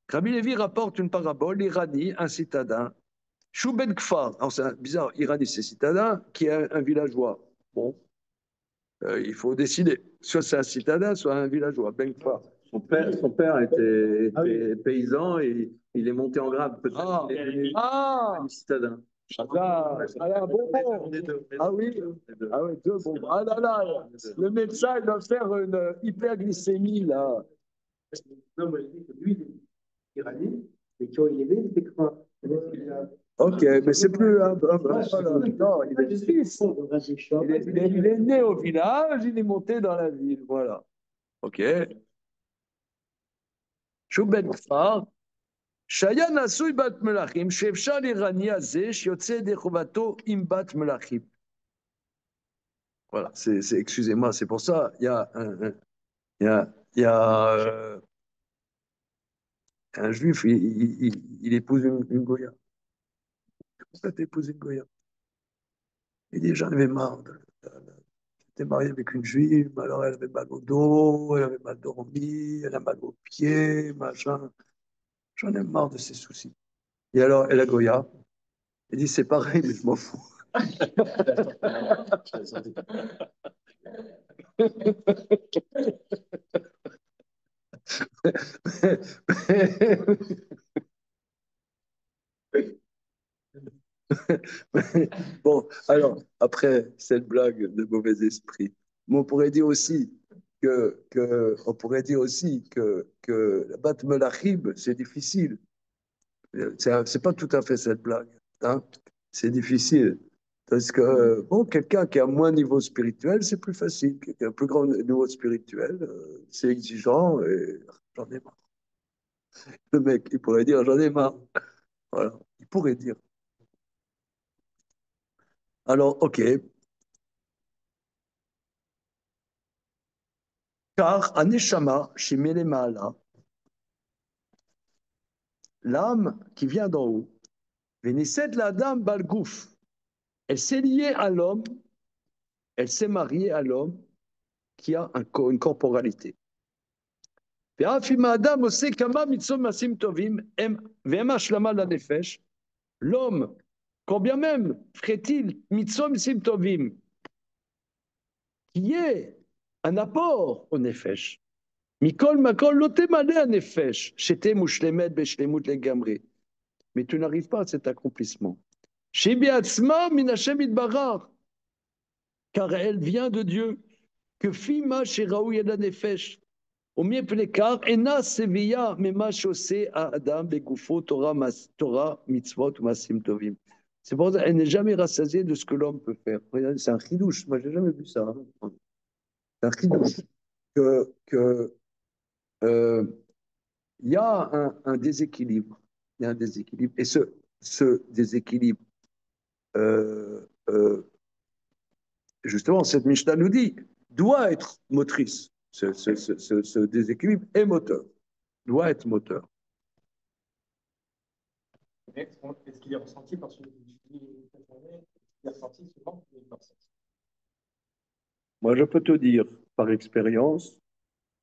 Rabbi Levi rapporte une parabole, Irani, un citadin, Chou Ben Kfar, alors c'est bizarre, Irani c'est citadin, qui est un villageois. Bon, il faut décider. Soit c'est un citadin, soit un villageois, Ben Kfar. Son père était paysan et il est monté en grade. Peut-être il est devenu citadin. Un bonbon. Ah oui, ah oui, deux bonbons. Ah là là, le médecin il doit faire une hyperglycémie là. Non, moi je dis que lui, il est iranien, et quand il est né, il était croix. Ok, mais c'est plus. Voilà. Non, il est suisse. Il est né au village, il est monté dans la ville. Voilà. Ok. Chouben Kfar. שהיה נשוי בת מלאכים, שאפשר ערני הזה שיוצא ידי חובתו עם בת מלאכים. Voilà, excusez-moi, c'est pour ça, il y a un juif, il épouse une Goya. Comment ça t'épouses une Goya? Il dit, j'en avais marre. J'étais marié avec une juive, alors elle avait mal au dos, elle avait mal dormi, elle a mal aux pieds, machin. J'en ai marre de ces soucis. Et alors, elle a Goya. Il dit, c'est pareil, mais je m'en fous. Bon, alors, après cette blague de mauvais esprit, mais on pourrait dire aussi on pourrait dire aussi que la Bat Melachim, c'est difficile. C'est pas tout à fait cette blague, hein. C'est difficile. Parce que, bon, quelqu'un qui a moins niveau spirituel, c'est plus facile. Quelqu'un qui a un plus grand niveau spirituel, c'est exigeant et j'en ai marre. Le mec, il pourrait dire j'en ai marre. Voilà, il pourrait dire. Alors, ok. Car Aneshama, chez Melemala, l'âme qui vient d'en haut, Vénissette la dame Balgouf, elle s'est liée à l'homme, elle s'est mariée à l'homme qui a une corporalité. L'homme, combien même ferait-il mitzom simtovim, qui est un apport au nefesh. Mikol makol lotemale a nefesh, shete mushlemet beshlemut legamri. Mais tu n'arrives pas à cet accomplissement. Chez Biatzma minashem idbarar, car elle vient de Dieu. Que fima chez Raoui et la nefesh. Au mieux plekar, ena sevilla mema chaussé à Adam begoufo Torah mitzvot masim tovim. C'est pour ça qu'elle n'est jamais rassasiée de ce que l'homme peut faire. C'est un chidouche. Moi, j'ai jamais vu ça. Hein. C'est un chidouche. Il y a un déséquilibre. Il y a un déséquilibre. Et ce déséquilibre, euh, euh, justement, cette Mishnah nous dit, doit être motrice. Ce déséquilibre est moteur, doit être moteur. Est-ce qu'il est ressenti par celui qui est ressenti souvent? Moi, je peux te dire par expérience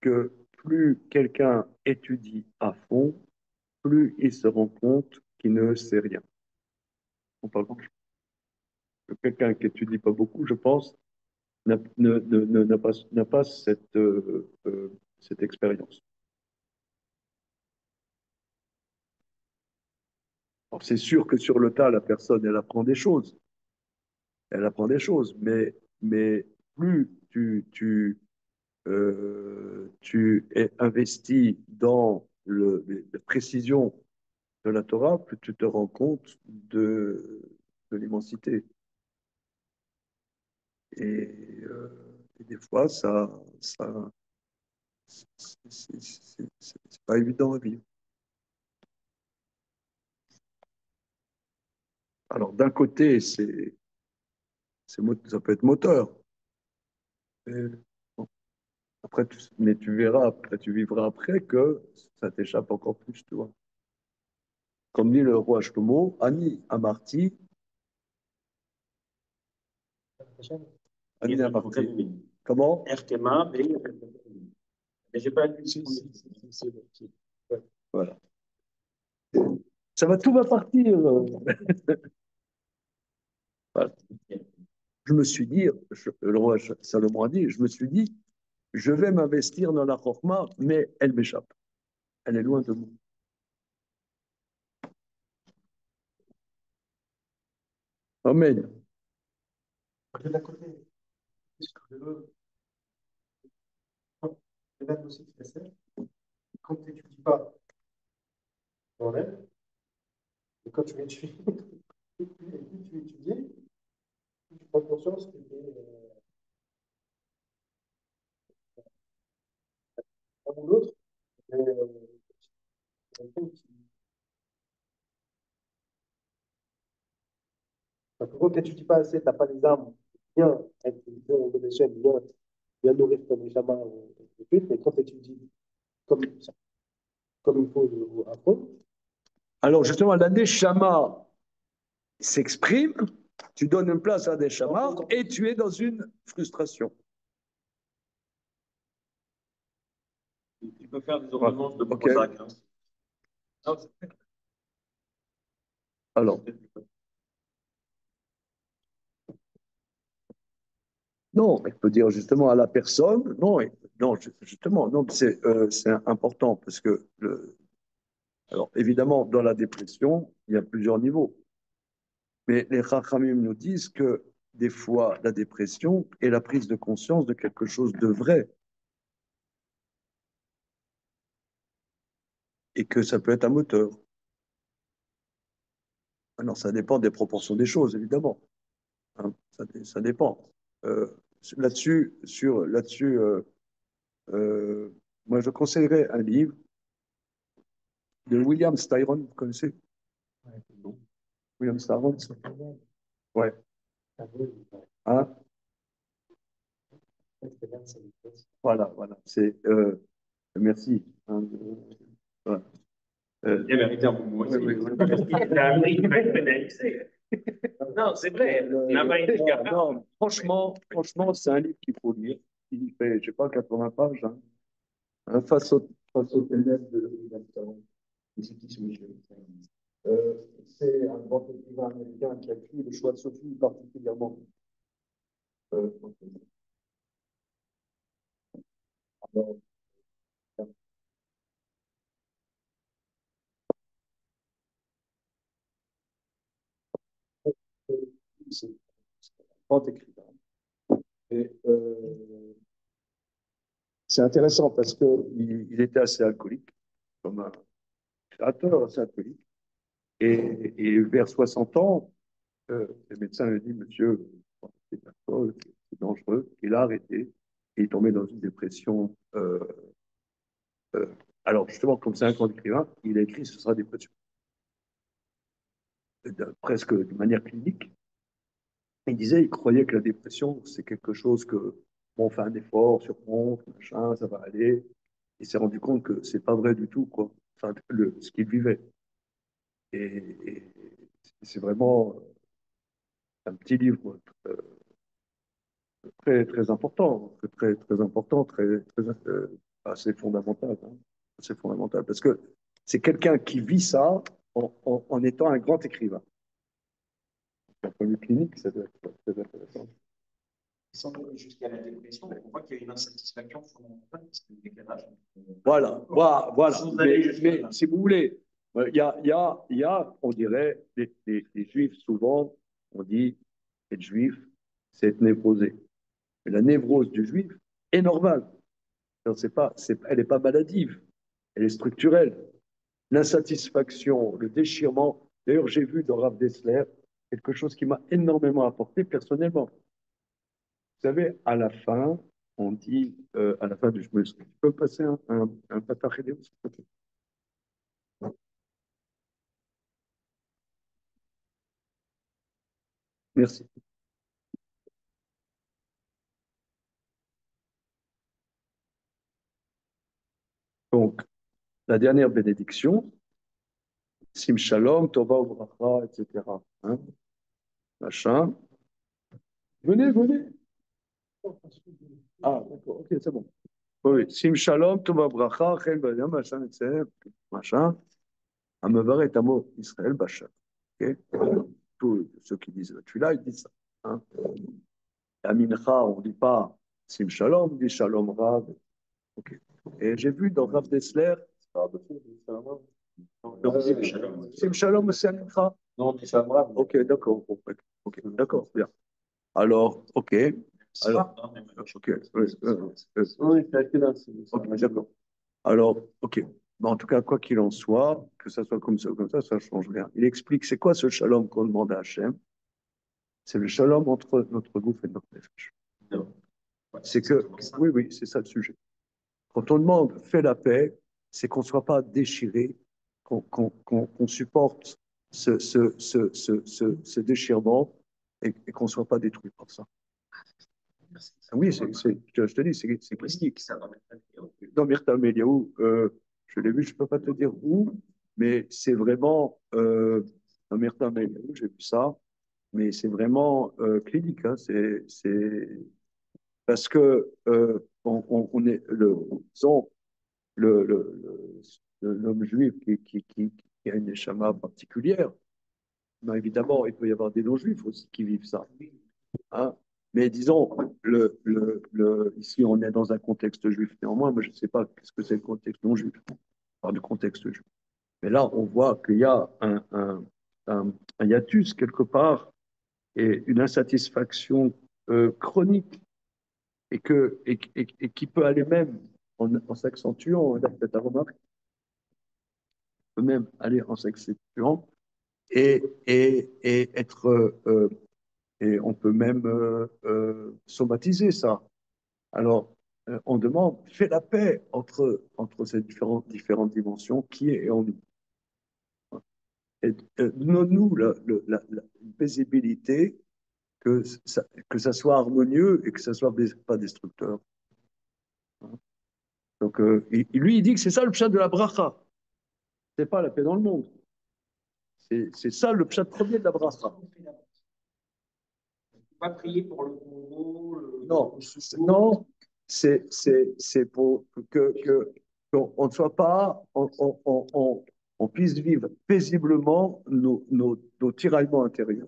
que plus quelqu'un étudie à fond, plus il se rend compte qu'il ne sait rien. On parle quelqu'un qui étudie pas beaucoup, je pense, n'a pas cette expérience. C'est sûr que sur le tas, la personne, elle apprend des choses. Elle apprend des choses, mais plus tu es investi dans la précision de la Torah, plus tu te rends compte de l'immensité. Et des fois, c'est pas évident à vivre. Alors, d'un côté, ça peut être moteur. Et, bon, après, mais tu verras, après, tu vivras après que ça t'échappe encore plus, tu vois. Comme dit le roi Shlomo, Ani Amarti. Ani Amarti. Comment? Erkema, mais j'ai pas vu. Voilà. Tout va partir. Voilà. Je me suis dit, le roi Salomon a dit, je me suis dit, je vais m'investir dans la chorma, mais elle m'échappe. Elle est loin de moi. Amen. De d'un côté, de l'autre, de là aussi, tu essaies. Quand tu n'étudies pas, tu enlèves. Et quand tu étudies, plus tu étudies, plus tu prends conscience que tu es un ou l'autre. Mais quand tu n'étudies pas assez, tu n'as pas les armes, bien être bien de l'échelle, bien nourrir ton neshama, mais quand tu étudies comme, comme il faut à fond, Alors justement, la neshama s'exprime, tu donnes une place à la neshama et tu es dans une frustration. Tu peux faire des ordonnances de Ok. Prozac. Hein. Alors. Non, il peut dire justement à la personne, non, non justement, non, c'est important parce que, alors évidemment, dans la dépression, il y a plusieurs niveaux. Mais les Chachamim nous disent que des fois, la dépression est la prise de conscience de quelque chose de vrai. Et que ça peut être un moteur. Alors, ça dépend des proportions des choses, évidemment. Hein, ça dépend. Euh, là-dessus, euh, moi, je conseillerais un livre de William Styron, vous connaissez? Non. William Styron? Ouais. Hein? Voilà, voilà. Merci. Hein, voilà. Il a mérité un bon mot aussi. Oui, oui, oui. Parce qu'il a appris qu'il va être pénalisé. Non, c'est vrai. Non, franchement, c'est un livre qu'il faut lire. Il fait, je sais pas, 80 pages. Hein. Face au ténèbres de William Styron. C'est un grand écrivain américain qui a écrit Le choix de Sophie particulièrement. Ok. Alors, c'est un grand écrivain. Et c'est intéressant parce qu'il était assez alcoolique, comme un créateur assez alcoolique. Et vers 60 ans, le médecin lui dit, monsieur, c'est alcool, c'est dangereux. Il a arrêté et il est tombé dans une dépression. Euh, alors, justement, comme c'est un grand écrivain, il a écrit Ce sera dépression. Presque de manière clinique. Il disait, il croyait que la dépression, c'est quelque chose que, bon, on fait un effort, surmonte, machin, ça va aller. Il s'est rendu compte que c'est pas vrai du tout, quoi. Enfin, ce qu'il vivait. Et c'est vraiment un petit livre très, très important, très important, assez fondamental, hein, assez fondamental, parce que c'est quelqu'un qui vit ça en étant un grand écrivain. D'un point de vue clinique, ça doit être très intéressant. Sans aller jusqu'à la dépression, on voit qu'il y a une insatisfaction fondamentale parce que le décalage. Voilà. Mais si vous voulez, il y a, on dirait, les juifs, souvent, on dit, être juif, c'est être névrosé. Mais la névrose du juif est normale. Elle n'est pas maladive, elle est structurelle. L'insatisfaction, le déchirement. D'ailleurs, j'ai vu dans Rav Dessler quelque chose qui m'a énormément apporté personnellement. Vous savez, à la fin, on dit, à la fin du chemin, tu peux passer un patachédéo, s'il te plaît. Merci. Donc, la dernière bénédiction, Sim Shalom, Tova Uvracha, etc. Hein, machin. Venez. Ah, d'accord, ok, c'est bon. Oui, Sim Shalom, Tova Bracha, Chel Bayam, machin, etc. Machin. Amavar et Amo Israël Bachat. Ok. Tous ceux qui disent celui-là, ils disent ça. Hein. À Mincha, on ne dit pas Sim Shalom, on dit Shalom Rav. Ok. Et j'ai vu dans Rav Dessler, Sim Shalom, c'est un Mincha. Non, on dit Shalom Rav. Ok, d'accord. Ok. D'accord, bien. Alors, ok. Alors, ok. Oui, c'est Ok, d'accord. Alors, ok. Bon, en tout cas, quoi qu'il en soit, que ça soit comme ça ne change rien. Il explique c'est quoi ce shalom qu'on demande à Hachem? C'est le shalom entre notre gouffre et notre nefesh. C'est que, oui, oui, c'est ça le sujet. Quand on demande fais la paix, c'est qu'on ne soit pas déchiré, qu'on supporte ce déchirement et qu'on ne soit pas détruit par ça. Oui, je te dis, c'est christique. Dans Myrta Meliaou, je l'ai vu, je ne peux pas te dire où, mais c'est vraiment, dans Myrta Meliaou, j'ai vu ça, mais c'est vraiment clinique. Hein, c'est parce que on est, disons, l'homme juif qui a une échama particulière, ben évidemment, il peut y avoir des non-juifs aussi qui vivent ça. Hein. Mais disons, ici, on est dans un contexte juif. Néanmoins, moi, je ne sais pas ce que c'est le contexte non-juif. On parle de contexte juif. Mais là, on voit qu'il y a un hiatus quelque part et une insatisfaction chronique et qui peut aller même en s'accentuant, là, peut-être à remarque, peut même aller en s'accentuant et être et on peut même somatiser ça. Alors, on demande, fais la paix entre ces différentes dimensions qui est en nous. Et donne-nous une paisibilité que ça soit harmonieux et que ça soit pas destructeur. Donc, lui, il dit que c'est ça le pshat de la bracha. C'est pas la paix dans le monde. C'est ça le pshat premier de la bracha. Pas prier pour le Congo. Non, non, c'est pour qu'on ne soit pas, on puisse vivre paisiblement nos tiraillements intérieurs.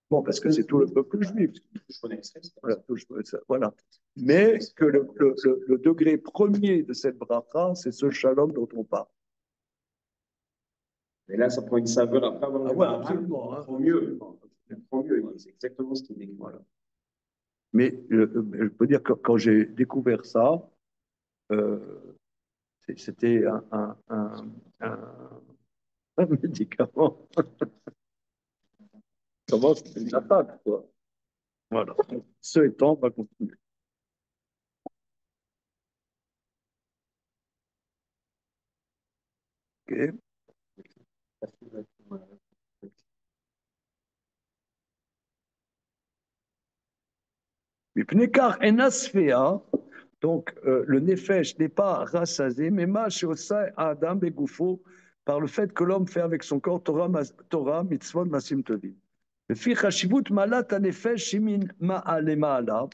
Bon, parce que c'est tout le peuple juif. Voilà, voilà. Mais que le degré premier de cette bracha, c'est ce shalom dont on parle. Et là, ça prend une saveur après avoir ouais, absolument. Hein. Mieux. C'est exactement ce qu'il dit. Voilà. Mais je peux dire que quand j'ai découvert ça, c'était un médicament. Comment c'était une attaque, quoi. Voilà. Ce étant, on va continuer. OK. Donc, le nefesh n'est pas rassasié, mais Adam Begoufo, par le fait que l'homme fait avec son corps Torah, mitzvot, masim tovim. Le fi chashivut malat nefesh shimin ma'alema'ala,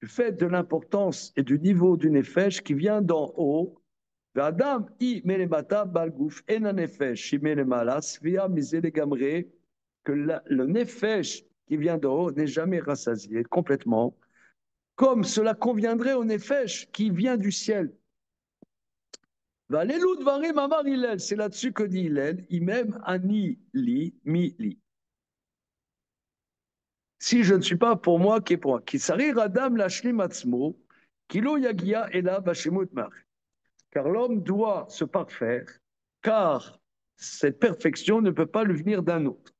du fait de l'importance et du niveau du nefesh qui vient d'en haut. Adam i melemata balgouf en nefesh shimelemala svia misele gamre, que le nefesh qui vient d'en haut n'est jamais rassasié complètement, comme cela conviendrait au nefesh qui vient du ciel. C'est là-dessus que dit Hillel, imem ani li mi li. Si je ne suis pas pour moi, qui est pour moi. Qui sarir adam lashlim atzmo, kilo yagia ela bashemut mar. Car l'homme doit se parfaire, car cette perfection ne peut pas lui venir d'un autre.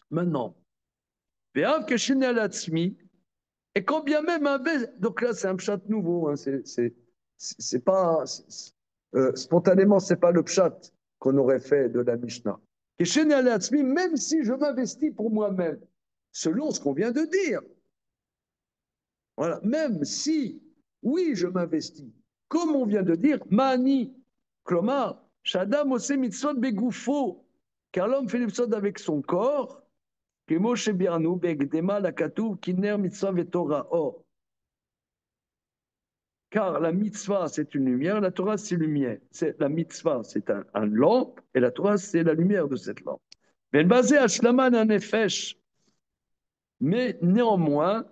Maintenant, ve'av keshin el atzmi, et quand bien même un baiser, donc là c'est un pshat nouveau, hein, c'est pas spontanément, c'est pas le pshat qu'on aurait fait de la Mishnah. Même si je m'investis pour moi-même, selon ce qu'on vient de dire. Voilà, même si, oui, je m'investis, comme on vient de dire, mani, klomar, shadam ose mitzvot begoufo, car l'homme fait les mitzvot avec son corps, kemo shebiarnu begdema lakatuv kiner mitzvah vetorah. Or, car la mitzvah, c'est une lumière, la Torah, c'est lumière. La mitzvah, c'est un lampe, et la Torah, c'est la lumière de cette lampe. Mais néanmoins,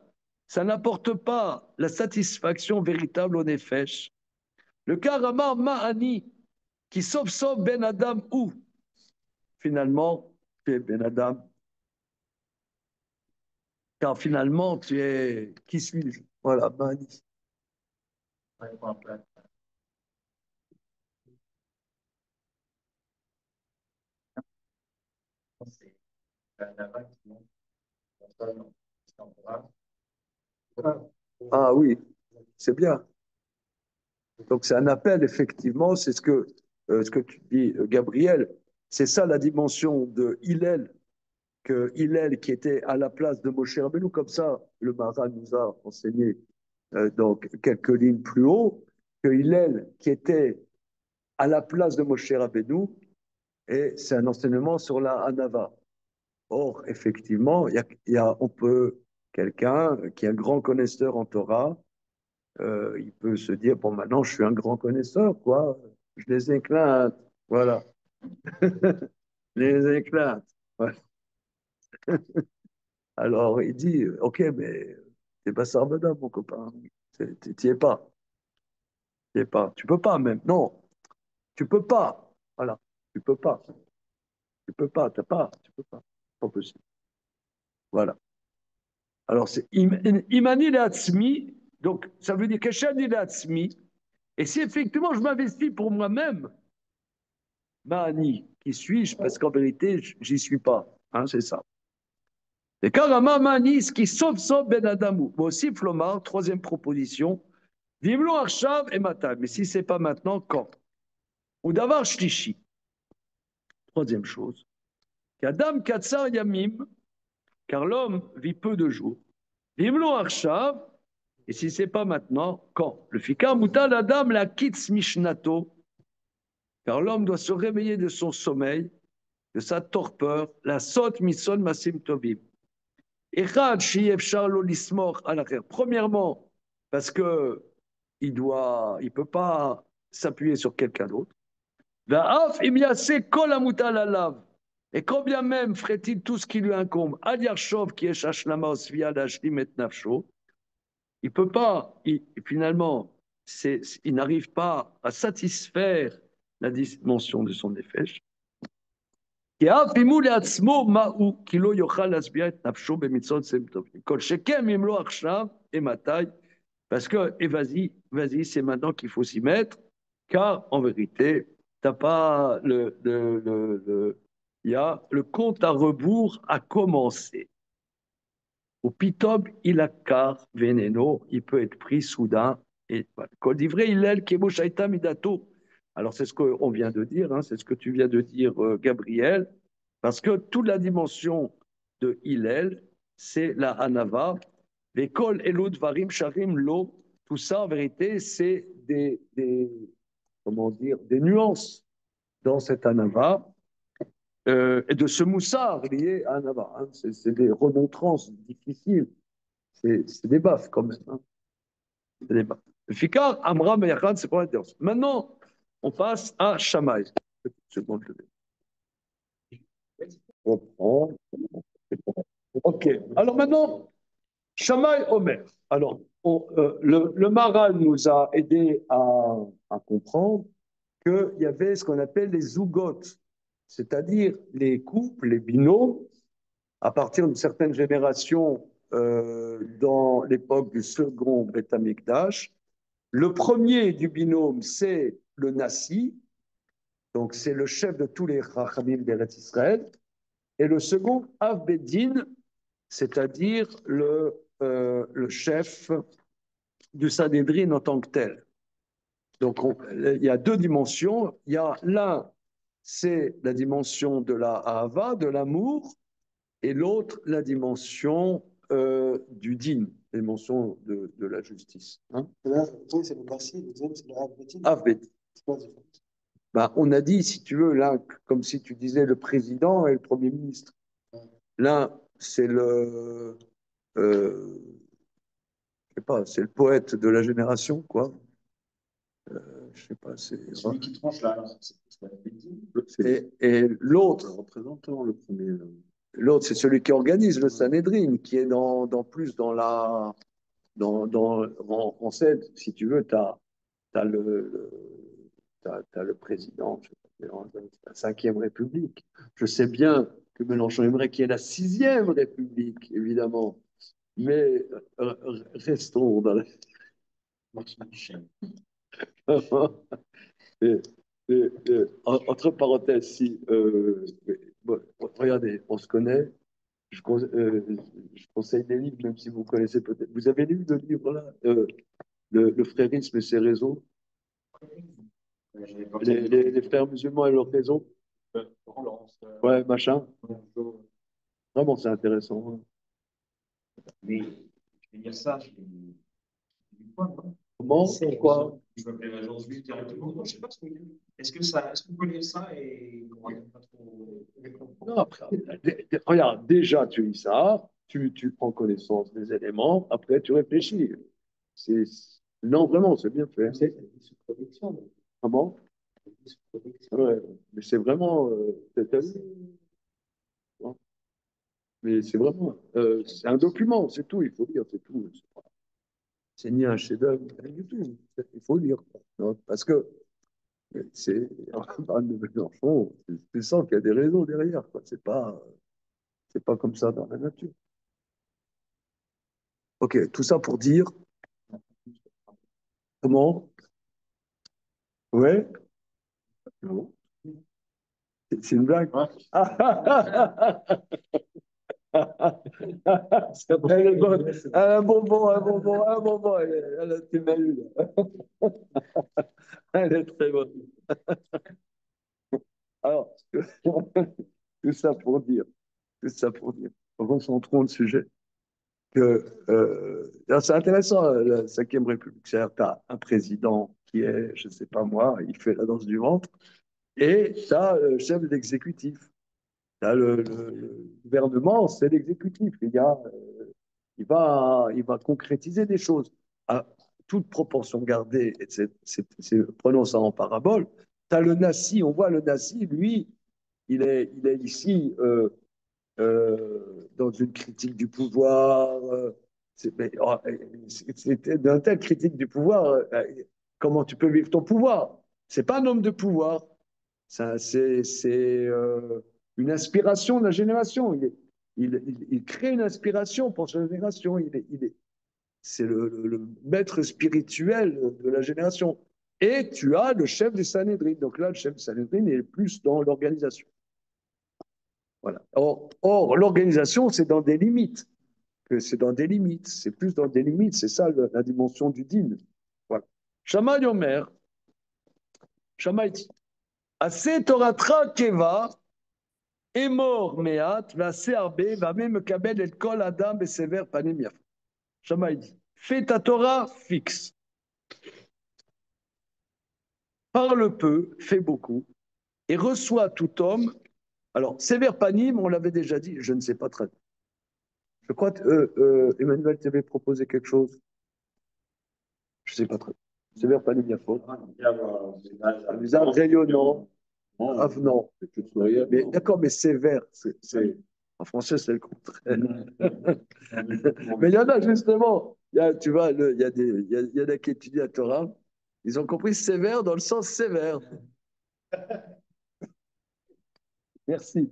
ça n'apporte pas la satisfaction véritable au nefesh. Le karamar ma'ani, qui sauf ben Adam ou, finalement, tu es Ben Adam. Car finalement, tu es qui suis-je? Voilà, Mahani. C'est un abat qui montre Ah oui, c'est bien. Donc c'est un appel, effectivement, c'est ce que tu dis, Gabriel. C'est ça la dimension de Hillel, que Hillel qui était à la place de Moshe Rabbeinu, comme ça le Maharal nous a enseigné donc quelques lignes plus haut, que Hillel qui était à la place de Moshe Rabbeinu, et c'est un enseignement sur la Hanava. Or, effectivement, on peut, quelqu'un qui est un grand connaisseur en Torah, il peut se dire, bon, maintenant, je suis un grand connaisseur, quoi. Je les éclate. Voilà. Les éclate. Ouais. Alors, il dit, OK, mais t'es pas Sarbada, mon copain. T'y es pas. T'y es pas. Tu peux pas, même. Non, tu peux pas. Voilà. Tu peux pas. Tu peux pas. T'as pas. Tu peux pas. Pas possible. Voilà. Alors, c'est Imani Latsmi. Donc, ça veut dire que Shani Latsmi. Et si effectivement je m'investis pour moi-même, Mani, qui suis-je? Parce qu'en vérité, j'y suis pas. Hein, c'est ça. Et Karama Mani, ce qui sauve Ben Adamou. Moi aussi, Flomar, troisième proposition. Vimlo Arshav et Matal. Mais si c'est pas maintenant, quand? Ou d'avoir Shlishi. Troisième chose. Kadam Katsar Yamim, car l'homme vit peu de jours. Vimlo Arshav, et si c'est pas maintenant, quand? Le Fikar Mutal Adam la Kitz Mishnato, car l'homme doit se réveiller de son sommeil, de sa torpeur, la sot mison masim tobim. Echad shiyef charlo lismor alacher. Premièrement, parce que il peut pas s'appuyer sur quelqu'un d'autre. Va'af im yaseh kol hamutal alav. Et combien même ferait-il tout ce qui lui incombe? Ad yarshov ki yesh hashlama osvia lashlim et nafsho. Il peut pas, finalement, il n'arrive pas à satisfaire la dimension de son effet. Parce que, et vas-y, c'est maintenant qu'il faut s'y mettre, car en vérité, t'as pas il y a le compte à rebours a commencé. Au pitob, il a car veneno, il peut être pris soudain. Et quand vrai, il est qui est midato. Alors c'est ce qu'on vient de dire, hein, c'est ce que tu viens de dire, Gabriel, parce que toute la dimension de Hillel, c'est la Hanava, l'école Elud Varim Sharim Lo, tout ça en vérité, c'est comment dire, des nuances dans cette Hanava, et de ce moussard lié à Hanava. Hein, c'est des remontrances difficiles. C'est des baffes quand même. Hein. C'est des baffes. Le Fikar, Amram et Yachad, c'est pas la différence. Maintenant, on passe à Shamaï. Seconde, je vais reprendre. Ok. Alors maintenant, Shamaï Omer. Alors, le Maral nous a aidé à comprendre qu'il y avait ce qu'on appelle les zougotes, c'est-à-dire les couples, les binômes, à partir d'une certaine génération dans l'époque du second Beth Amikdash. Le premier du binôme, c'est le Nassi, donc c'est le chef de tous les Rachamim d'Eretz Israël, et le second, Av Bedin, c'est-à-dire le chef du Sanhédrin en tant que tel. Donc il y a deux dimensions. Il y a l'un, c'est la dimension de la Ahava, de l'amour, et l'autre, la dimension du din, la dimension de la justice. Hein. Là, c'est le Nassi, le deuxième, c'est le Avbetin. Avbetin. Ben, on a dit, si tu veux, l'un, comme si tu disais le président et le premier ministre. L'un, c'est je sais pas, c'est le poète de la génération, quoi. Je sais pas, c'est. Celui qui tranche là, et l'autre, le représentant, le premier. L'autre, c'est celui qui organise le Sanhédrin, qui est plus dans la. En scène, si tu veux, tu as as le président, la Cinquième République. Je sais bien que Mélenchon aimerait qu'il y ait la Sixième République, évidemment. Mais restons dans la... Et- entre parenthèses, si, bon, regardez, on se connaît, je conseille des livres, même si vous connaissez peut-être. Vous avez lu le livre là, le frérisme et ses réseaux, les frères musulmans et leurs réseaux, ouais, machin. Vraiment, c'est intéressant. Mais je vais dire ça, je vais Comment? Quoi? je m'appelais l'agence juive directement. Non, je ne sais pas ce qu'on dit. Est-ce qu'on connaît ça et on ne pas trop. Non, après, regarde, déjà, tu lis ça, tu prends connaissance des éléments, après, tu réfléchis. C'est, non, vraiment, c'est bien fait. C'est une sous-production. Comment? Ouais, mais c'est vraiment. T'as vu? Non. Mais c'est vraiment. C'est un document, c'est tout, il faut lire, c'est tout. C'est ni un chef-d'œuvre, rien du tout. Il faut lire. Non, parce que c'est. De Mélenchon, tu sens qu'il y a des raisons derrière, quoi. C'est pas comme ça dans la nature. Ok, tout ça pour dire. Comment? Ouais? Non. C'est une blague? Elle est bonne. Un bonbon, un bonbon, un bonbon. Tu m'as eu là. Elle est très bonne. Alors, tout ça pour dire, tout ça pour dire, recentrons le sujet. Que, c'est intéressant, la Cinquième République. C'est-à-dire, tu as un président qui est, je ne sais pas moi, il fait la danse du ventre, et tu as le chef de l'exécutif. Là, le gouvernement, c'est l'exécutif. Il va concrétiser des choses. À toute proportion gardée, et prenons ça en parabole, tu as le Nassi, on voit le Nassi, lui, il est ici dans une critique du pouvoir. C'est d'un tel critique du pouvoir, comment tu peux vivre ton pouvoir? C'est pas un homme de pouvoir. C'est une inspiration de la génération. Il crée une inspiration pour sa génération. C'est le maître spirituel de la génération. Et tu as le chef des Sanhédrines. Donc là, le chef des Sanhédrines est plus dans l'organisation. Voilà. Or l'organisation, c'est dans des limites. C'est dans des limites. C'est plus dans des limites. C'est ça la dimension du din. Voilà. Shamaï Omer, Shamaï dit, Assez Toratra Keva, Emor Meat, Vase Arbe, Vame Mekabel et Kol Adam et Sever Panim Yaf. Shamaï dit, fais ta Torah fixe. Parle peu, fais beaucoup, et reçois tout homme. Alors, Sever Panim, on l'avait déjà dit, je ne sais pas très bien. Je crois que Emmanuel t'avait proposé quelque chose. Je ne sais pas très bien. Sévère Panim Yafo. Visage rayonnant, avenant. Mais d'accord, mais sévère, en français, c'est le contraire. Mais il y en a justement, tu vois, il y en a qui étudient à Torah, ils ont compris sévère dans le sens sévère. Merci.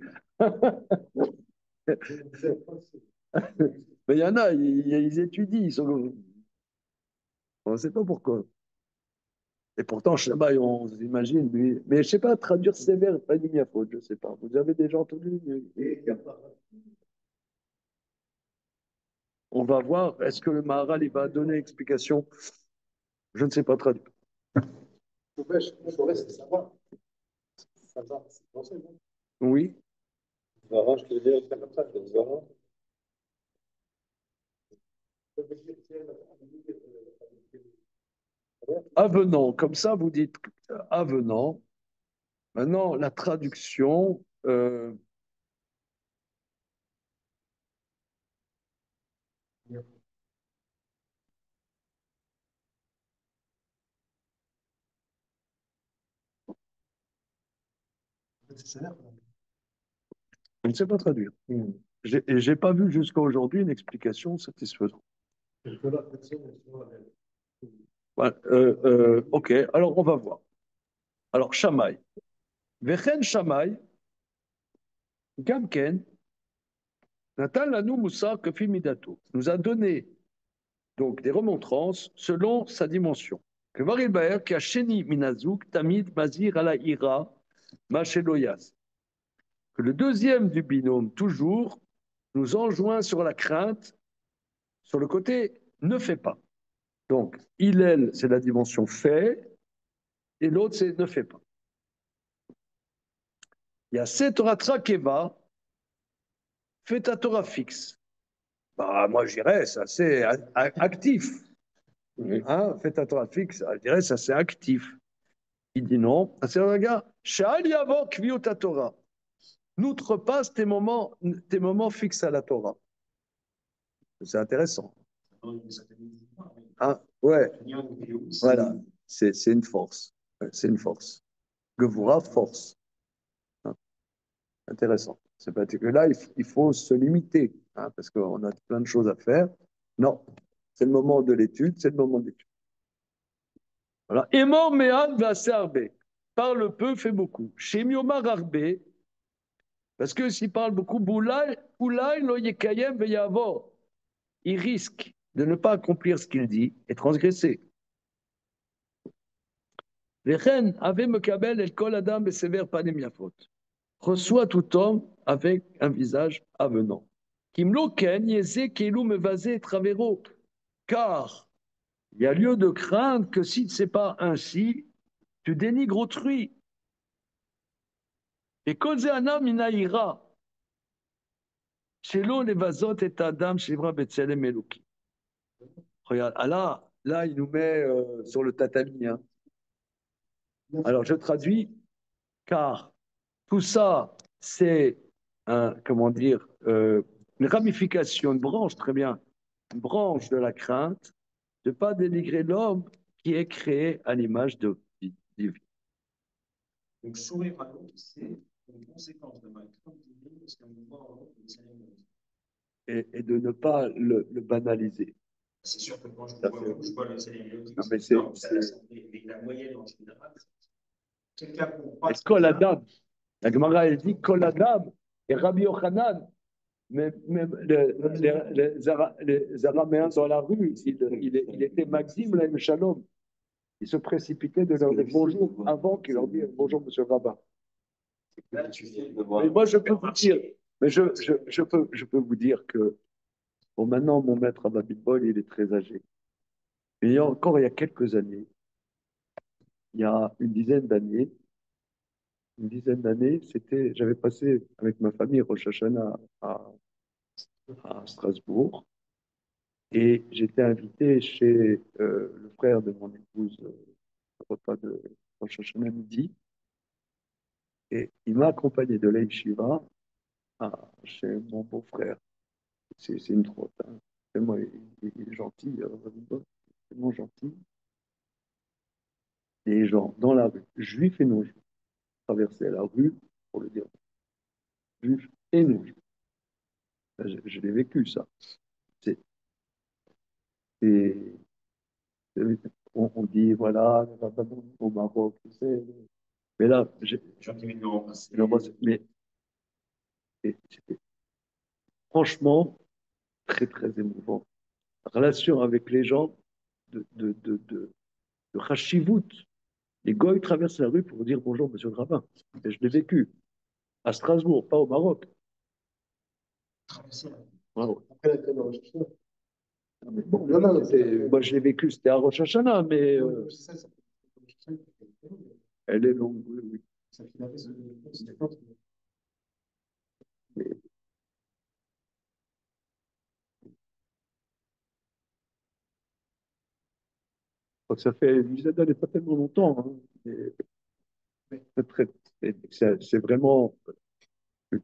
Mais il y en a, ils étudient, on ne sait pas pourquoi. Et pourtant, Shammai, on s'imagine, lui. Mais je ne sais pas traduire sévère, pas faute, je ne sais pas. Vous avez déjà entendu? On va voir. Est-ce que le Maharal il va donner explication? Je ne sais pas traduire. Ça va. Ça va, c'est français, non? Oui. Zara, je te le dis comme ça, Zara. Avenant, comme ça, vous dites avenant. Maintenant, la traduction. Je ne sais pas traduire. Et j'ai pas vu jusqu'à aujourd'hui une explication satisfaisante. Voilà, ok, alors on va voir. Alors, Shamaï. Vechen Shamaï, Gamken, Natan Lanou Moussa Kofi Midato, nous a donné donc des remontrances selon sa dimension. Que Varil Baer, qui a Sheni Minazouk, Tamid, Mazir, Ala Ira, Macheloyas. Que le deuxième du binôme, toujours, nous enjoint sur la crainte, sur le côté ne fait pas. Donc, Hillel, c'est la dimension fait, et l'autre, c'est ne fait pas. Il y a cette Torah Trakeva, fait ta Torah fixe. Bah, moi, je dirais, ça c'est actif. Hein, fait ta Torah fixe, je dirais, ça c'est actif. Il dit non. C'est un gars, Sha'al Yavo Kviot Torah. N'outrepasse tes moments fixes à la Torah. C'est intéressant. Hein, ouais, voilà, c'est une force. C'est une force. Gevura, force. Hein, intéressant. C'est pas que là, il faut se limiter, hein, parce qu'on a plein de choses à faire. Non, c'est le moment de l'étude, c'est le moment d'étude. Voilà. Emor me'ad v'aserbe. Parle peu, fait beaucoup. Chez Miomar Arbe, parce que s'il parle beaucoup, Boulay lo yekayem ve'yavor. Il risque de ne pas accomplir ce qu'il dit et transgresser. Vechen ave mekabel el kol adam besever panem yafot. Reçoit tout homme avec un visage avenant. Kimlo ken yeze kelu mevase travero. Car il y a lieu de craindre que si ce n'est pas ainsi, tu dénigres autrui. Et Kozéana Minaïra, Shelo Levazot et Adam Shivra Betselem Eloki. Regarde, là, il nous met sur le tatami. Hein. Alors, je traduis, car tout ça, c'est comment dire, une ramification, une branche, très bien, une branche de la crainte de ne pas dénigrer l'homme qui est créé à l'image de Dieu. Donc, sourire à l'autre, c'est une conséquence de ma crainte divine, parce qu'un mouvement et de ne pas le banaliser. c'est sûr que quand je vois le Seigneur mélodique, mais la moyenne en général, quelqu'un comprend. Est-ce que la dame, la Gemara elle dit que la dame et Rabbi Yochanan, même les Araméens dans la rue, il était Maxime là, Shalom. Il se précipitait de leur dire bonjour avant qu'il leur dise bonjour, monsieur le rabbin. Là, tu fais mais moi, je peux vous dire, mais je peux vous dire que bon, maintenant, mon maître Abba Bitbol, il est très âgé. Mais encore il y a quelques années, il y a une dizaine d'années, j'avais passé avec ma famille Rosh Hashanah à Strasbourg et j'étais invité chez le frère de mon épouse, repas de Rosh Hashanah midi, et il m'a accompagné de l'Aïshiva chez mon beau-frère. C'est une trotte. Hein. Vraiment, il est gentil, vraiment gentil. Les gens dans la rue, juifs et non-juifs, traversaient la rue, pour le dire, juifs et non-juifs. Je l'ai vécu, ça. C'est, c'est, on dit, voilà, au Maroc, tu sais. Mais là, mais c'était franchement très, très émouvant. La relation avec les gens de Hashivut. Les goïs traversent la rue pour dire bonjour, monsieur le rabbin. Et je l'ai vécu à Strasbourg, pas au Maroc. Wow. Bon, moi, je l'ai vécu, c'était à Rosh Hashanah, mais elle est longue, oui, oui. Mais, ça fait une dizaine d'années, pas tellement longtemps. Hein, c'est vraiment,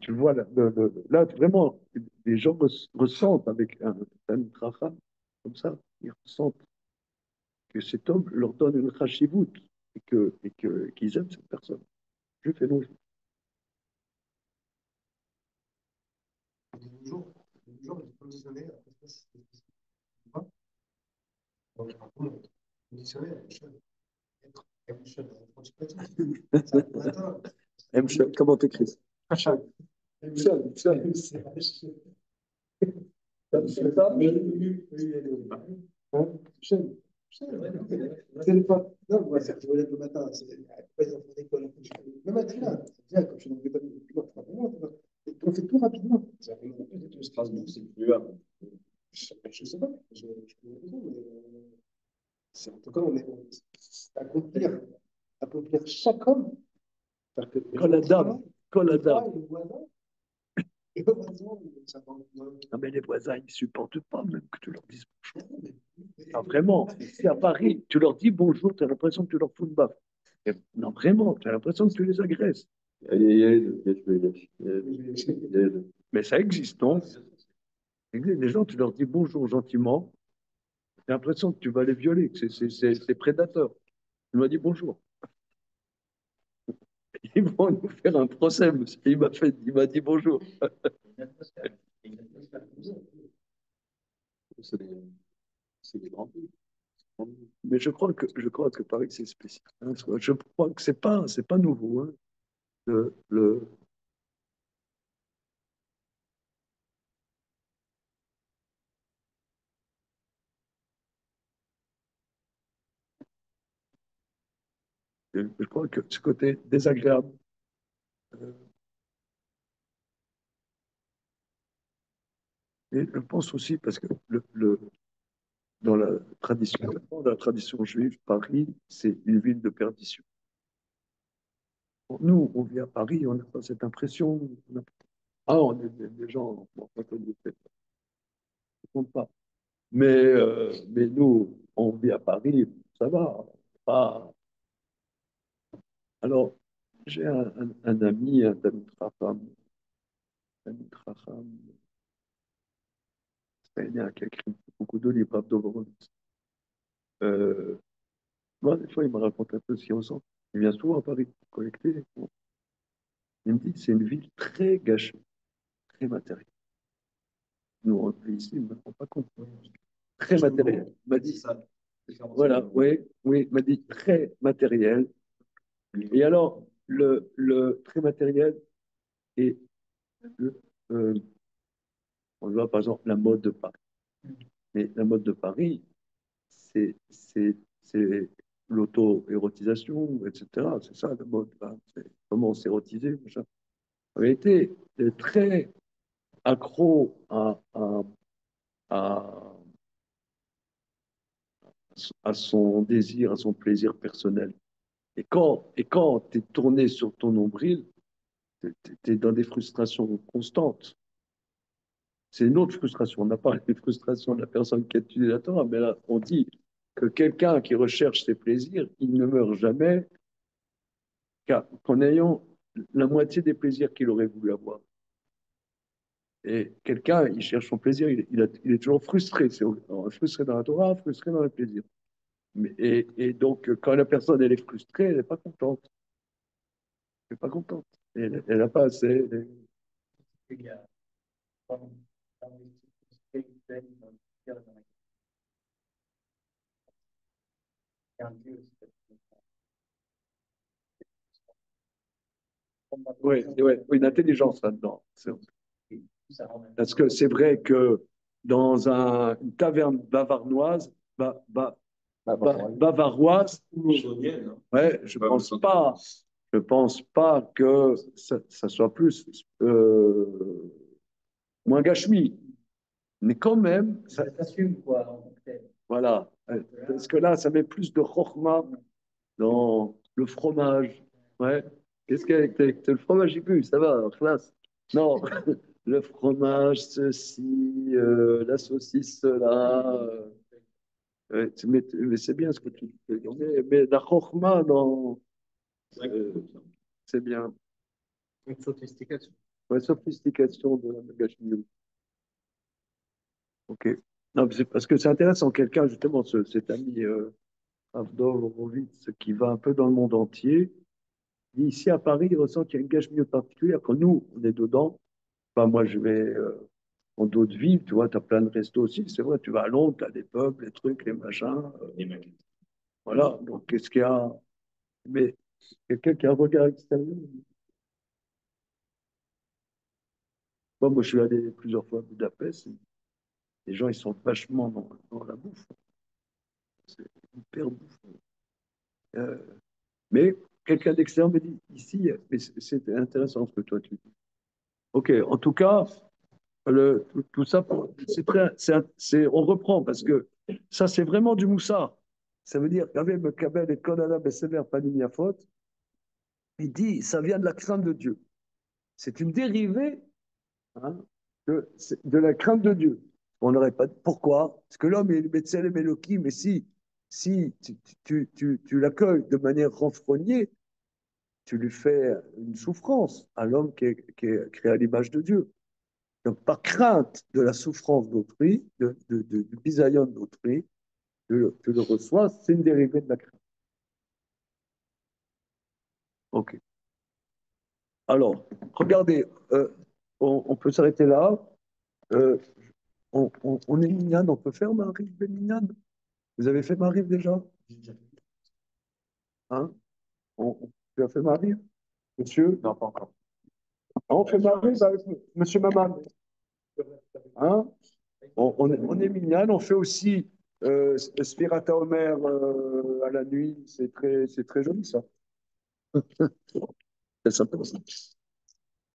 tu vois, là, vraiment, les gens ressentent avec un tracha comme ça, ils ressentent que cet homme leur donne une chashivut qu'ils aiment cette personne. Je fais non. M. Comment t'écris? C'est le pas. Non, moi, c'est que je me lève le matin. C'est pas les enfants d'école. Le matin, c'est bien, comme je suis dans le débat, on fait tout rapidement. Strasbourg, c'est plus grave. Je sais pas. Je connais raison, mais c'est en tout cas, on est accomplir, accomplir chaque homme. Quand la dame. Le voisin, le voisin, ça va. Non, mais les voisins, ils ne supportent pas même que tu leur dises bonjour. Ah, vraiment, ici à Paris, tu leur dis bonjour, tu as l'impression que tu leur fous une baffe. Non, vraiment, tu as l'impression que tu les agresses. Mais ça existe, non? Les gens, tu leur dis bonjour gentiment, tu as l'impression que tu vas les violer, que c'est prédateur. Tu m'as dit bonjour. Ils vont nous faire un procès, monsieur. Il m'a dit bonjour. C'est des grands pays. Mais je crois que Paris, c'est spécial. Hein. Je crois que c'est pas nouveau. Hein. Le, je crois que ce côté désagréable, euh, et je pense aussi parce que dans la tradition juive, Paris, c'est une ville de perdition. Pour nous, on vit à Paris, on n'a pas cette impression. On est des gens, bon, pas comme vous faites, ça compte pas. Mais nous, on vit à Paris, ça va. Pas... Alors, j'ai un ami, un Talmid Chacham, israélien, qui a écrit beaucoup de livres, Avdov Horowitz. Moi, des fois, il me raconte un peu ce qu'il ressent. Il vient souvent à Paris collecter. Bon. Il me dit que c'est une ville très gâchée, très matérielle. Nous, on est ici, on ne rend pas compte. Très matériel. Il m'a dit, voilà, oui, oui, il m'a dit très matériel. Et alors, le très matériel et euh, on voit par exemple la mode de Paris. Mais la mode de Paris, c'est l'auto-érotisation, etc. C'est ça la mode. Là. C'est comment s'érotiser. Machin. En réalité, est très accro à, à son désir, à son plaisir personnel. Et quand tu es tourné sur ton nombril, tu es dans des frustrations constantes. C'est une autre frustration. On n'a pas les frustrations de la personne qui a étudié la Torah, mais là, on dit que quelqu'un qui recherche ses plaisirs, il ne meurt jamais qu'en ayant la moitié des plaisirs qu'il aurait voulu avoir. Et quelqu'un, il cherche son plaisir, il est toujours frustré. C'est frustré dans la Torah, frustré dans le plaisir. Et donc, quand la personne elle est frustrée, elle n'est pas contente. Elle n'est pas contente. Elle n'a pas assez. Oui, ouais, une intelligence là-dedans. Parce que c'est vrai que dans une taverne bavaroise, bavaroise, ouais, je pense pas que ça soit plus moins gâchemi. Mais quand même, ça s'assume quoi. Voilà, parce que là, ça met plus de chokhmah dans le fromage. Ouais. Qu'est-ce qu'avec le fromage aigu, ça va, classe. Non, le fromage, ceci, la saucisse, cela. Mais c'est bien ce que tu dis. Mais la chokhmah, non, euh, c'est bien. Une sophistication. Ouais, sophistication de la gâchis. Ok. Non, c'est parce que c'est intéressant. Quelqu'un, justement, cet ami Avdol Horowitz, qui va un peu dans le monde entier, dit ici à Paris, il ressent qu'il y a une gâche mieux particulière. Quand nous, on est dedans, enfin, moi, je vais en d'autres villes, tu vois, tu as plein de restos aussi. C'est vrai, tu vas à Londres, tu as des pubs, les trucs, les machins. Voilà, donc qu'est-ce qu'il y a? Mais quelqu'un qui a un regard extérieur. Moi, je suis allé plusieurs fois à Budapest. Les gens, ils sont vachement dans la bouffe. C'est hyper bouffe. Euh, mais quelqu'un d'extérieur me dit, ici, mais c'est intéressant ce que toi tu dis. OK, en tout cas, tout ça, c'est très, on reprend parce que ça, c'est vraiment du moussa. Ça veut dire, Kabel, Kabel et Konana, Bessemer, Panini, faute. Il dit, ça vient de la crainte de Dieu. C'est une dérivée, hein, de la crainte de Dieu. On n'aurait pas. Pourquoi? Parce que l'homme est Betzelem Elohim, mais si tu l'accueilles de manière renfrognée, tu lui fais une souffrance à l'homme qui est créé à l'image de Dieu. Donc, par crainte de la souffrance d'autrui, du bisaïon d'autrui, tu le reçois, c'est une dérivée de la crainte. OK. Alors, regardez, on peut s'arrêter là. Euh, on est mignonne, on peut faire Marie mignonne. Vous avez fait Marie déjà? Hein? Tu as fait Marie, monsieur? Non, pas encore. On fait Marie avec monsieur Maman. Hein? On est mignonne, on fait aussi Spirata Omer à la nuit. C'est très joli ça. C'est sympa.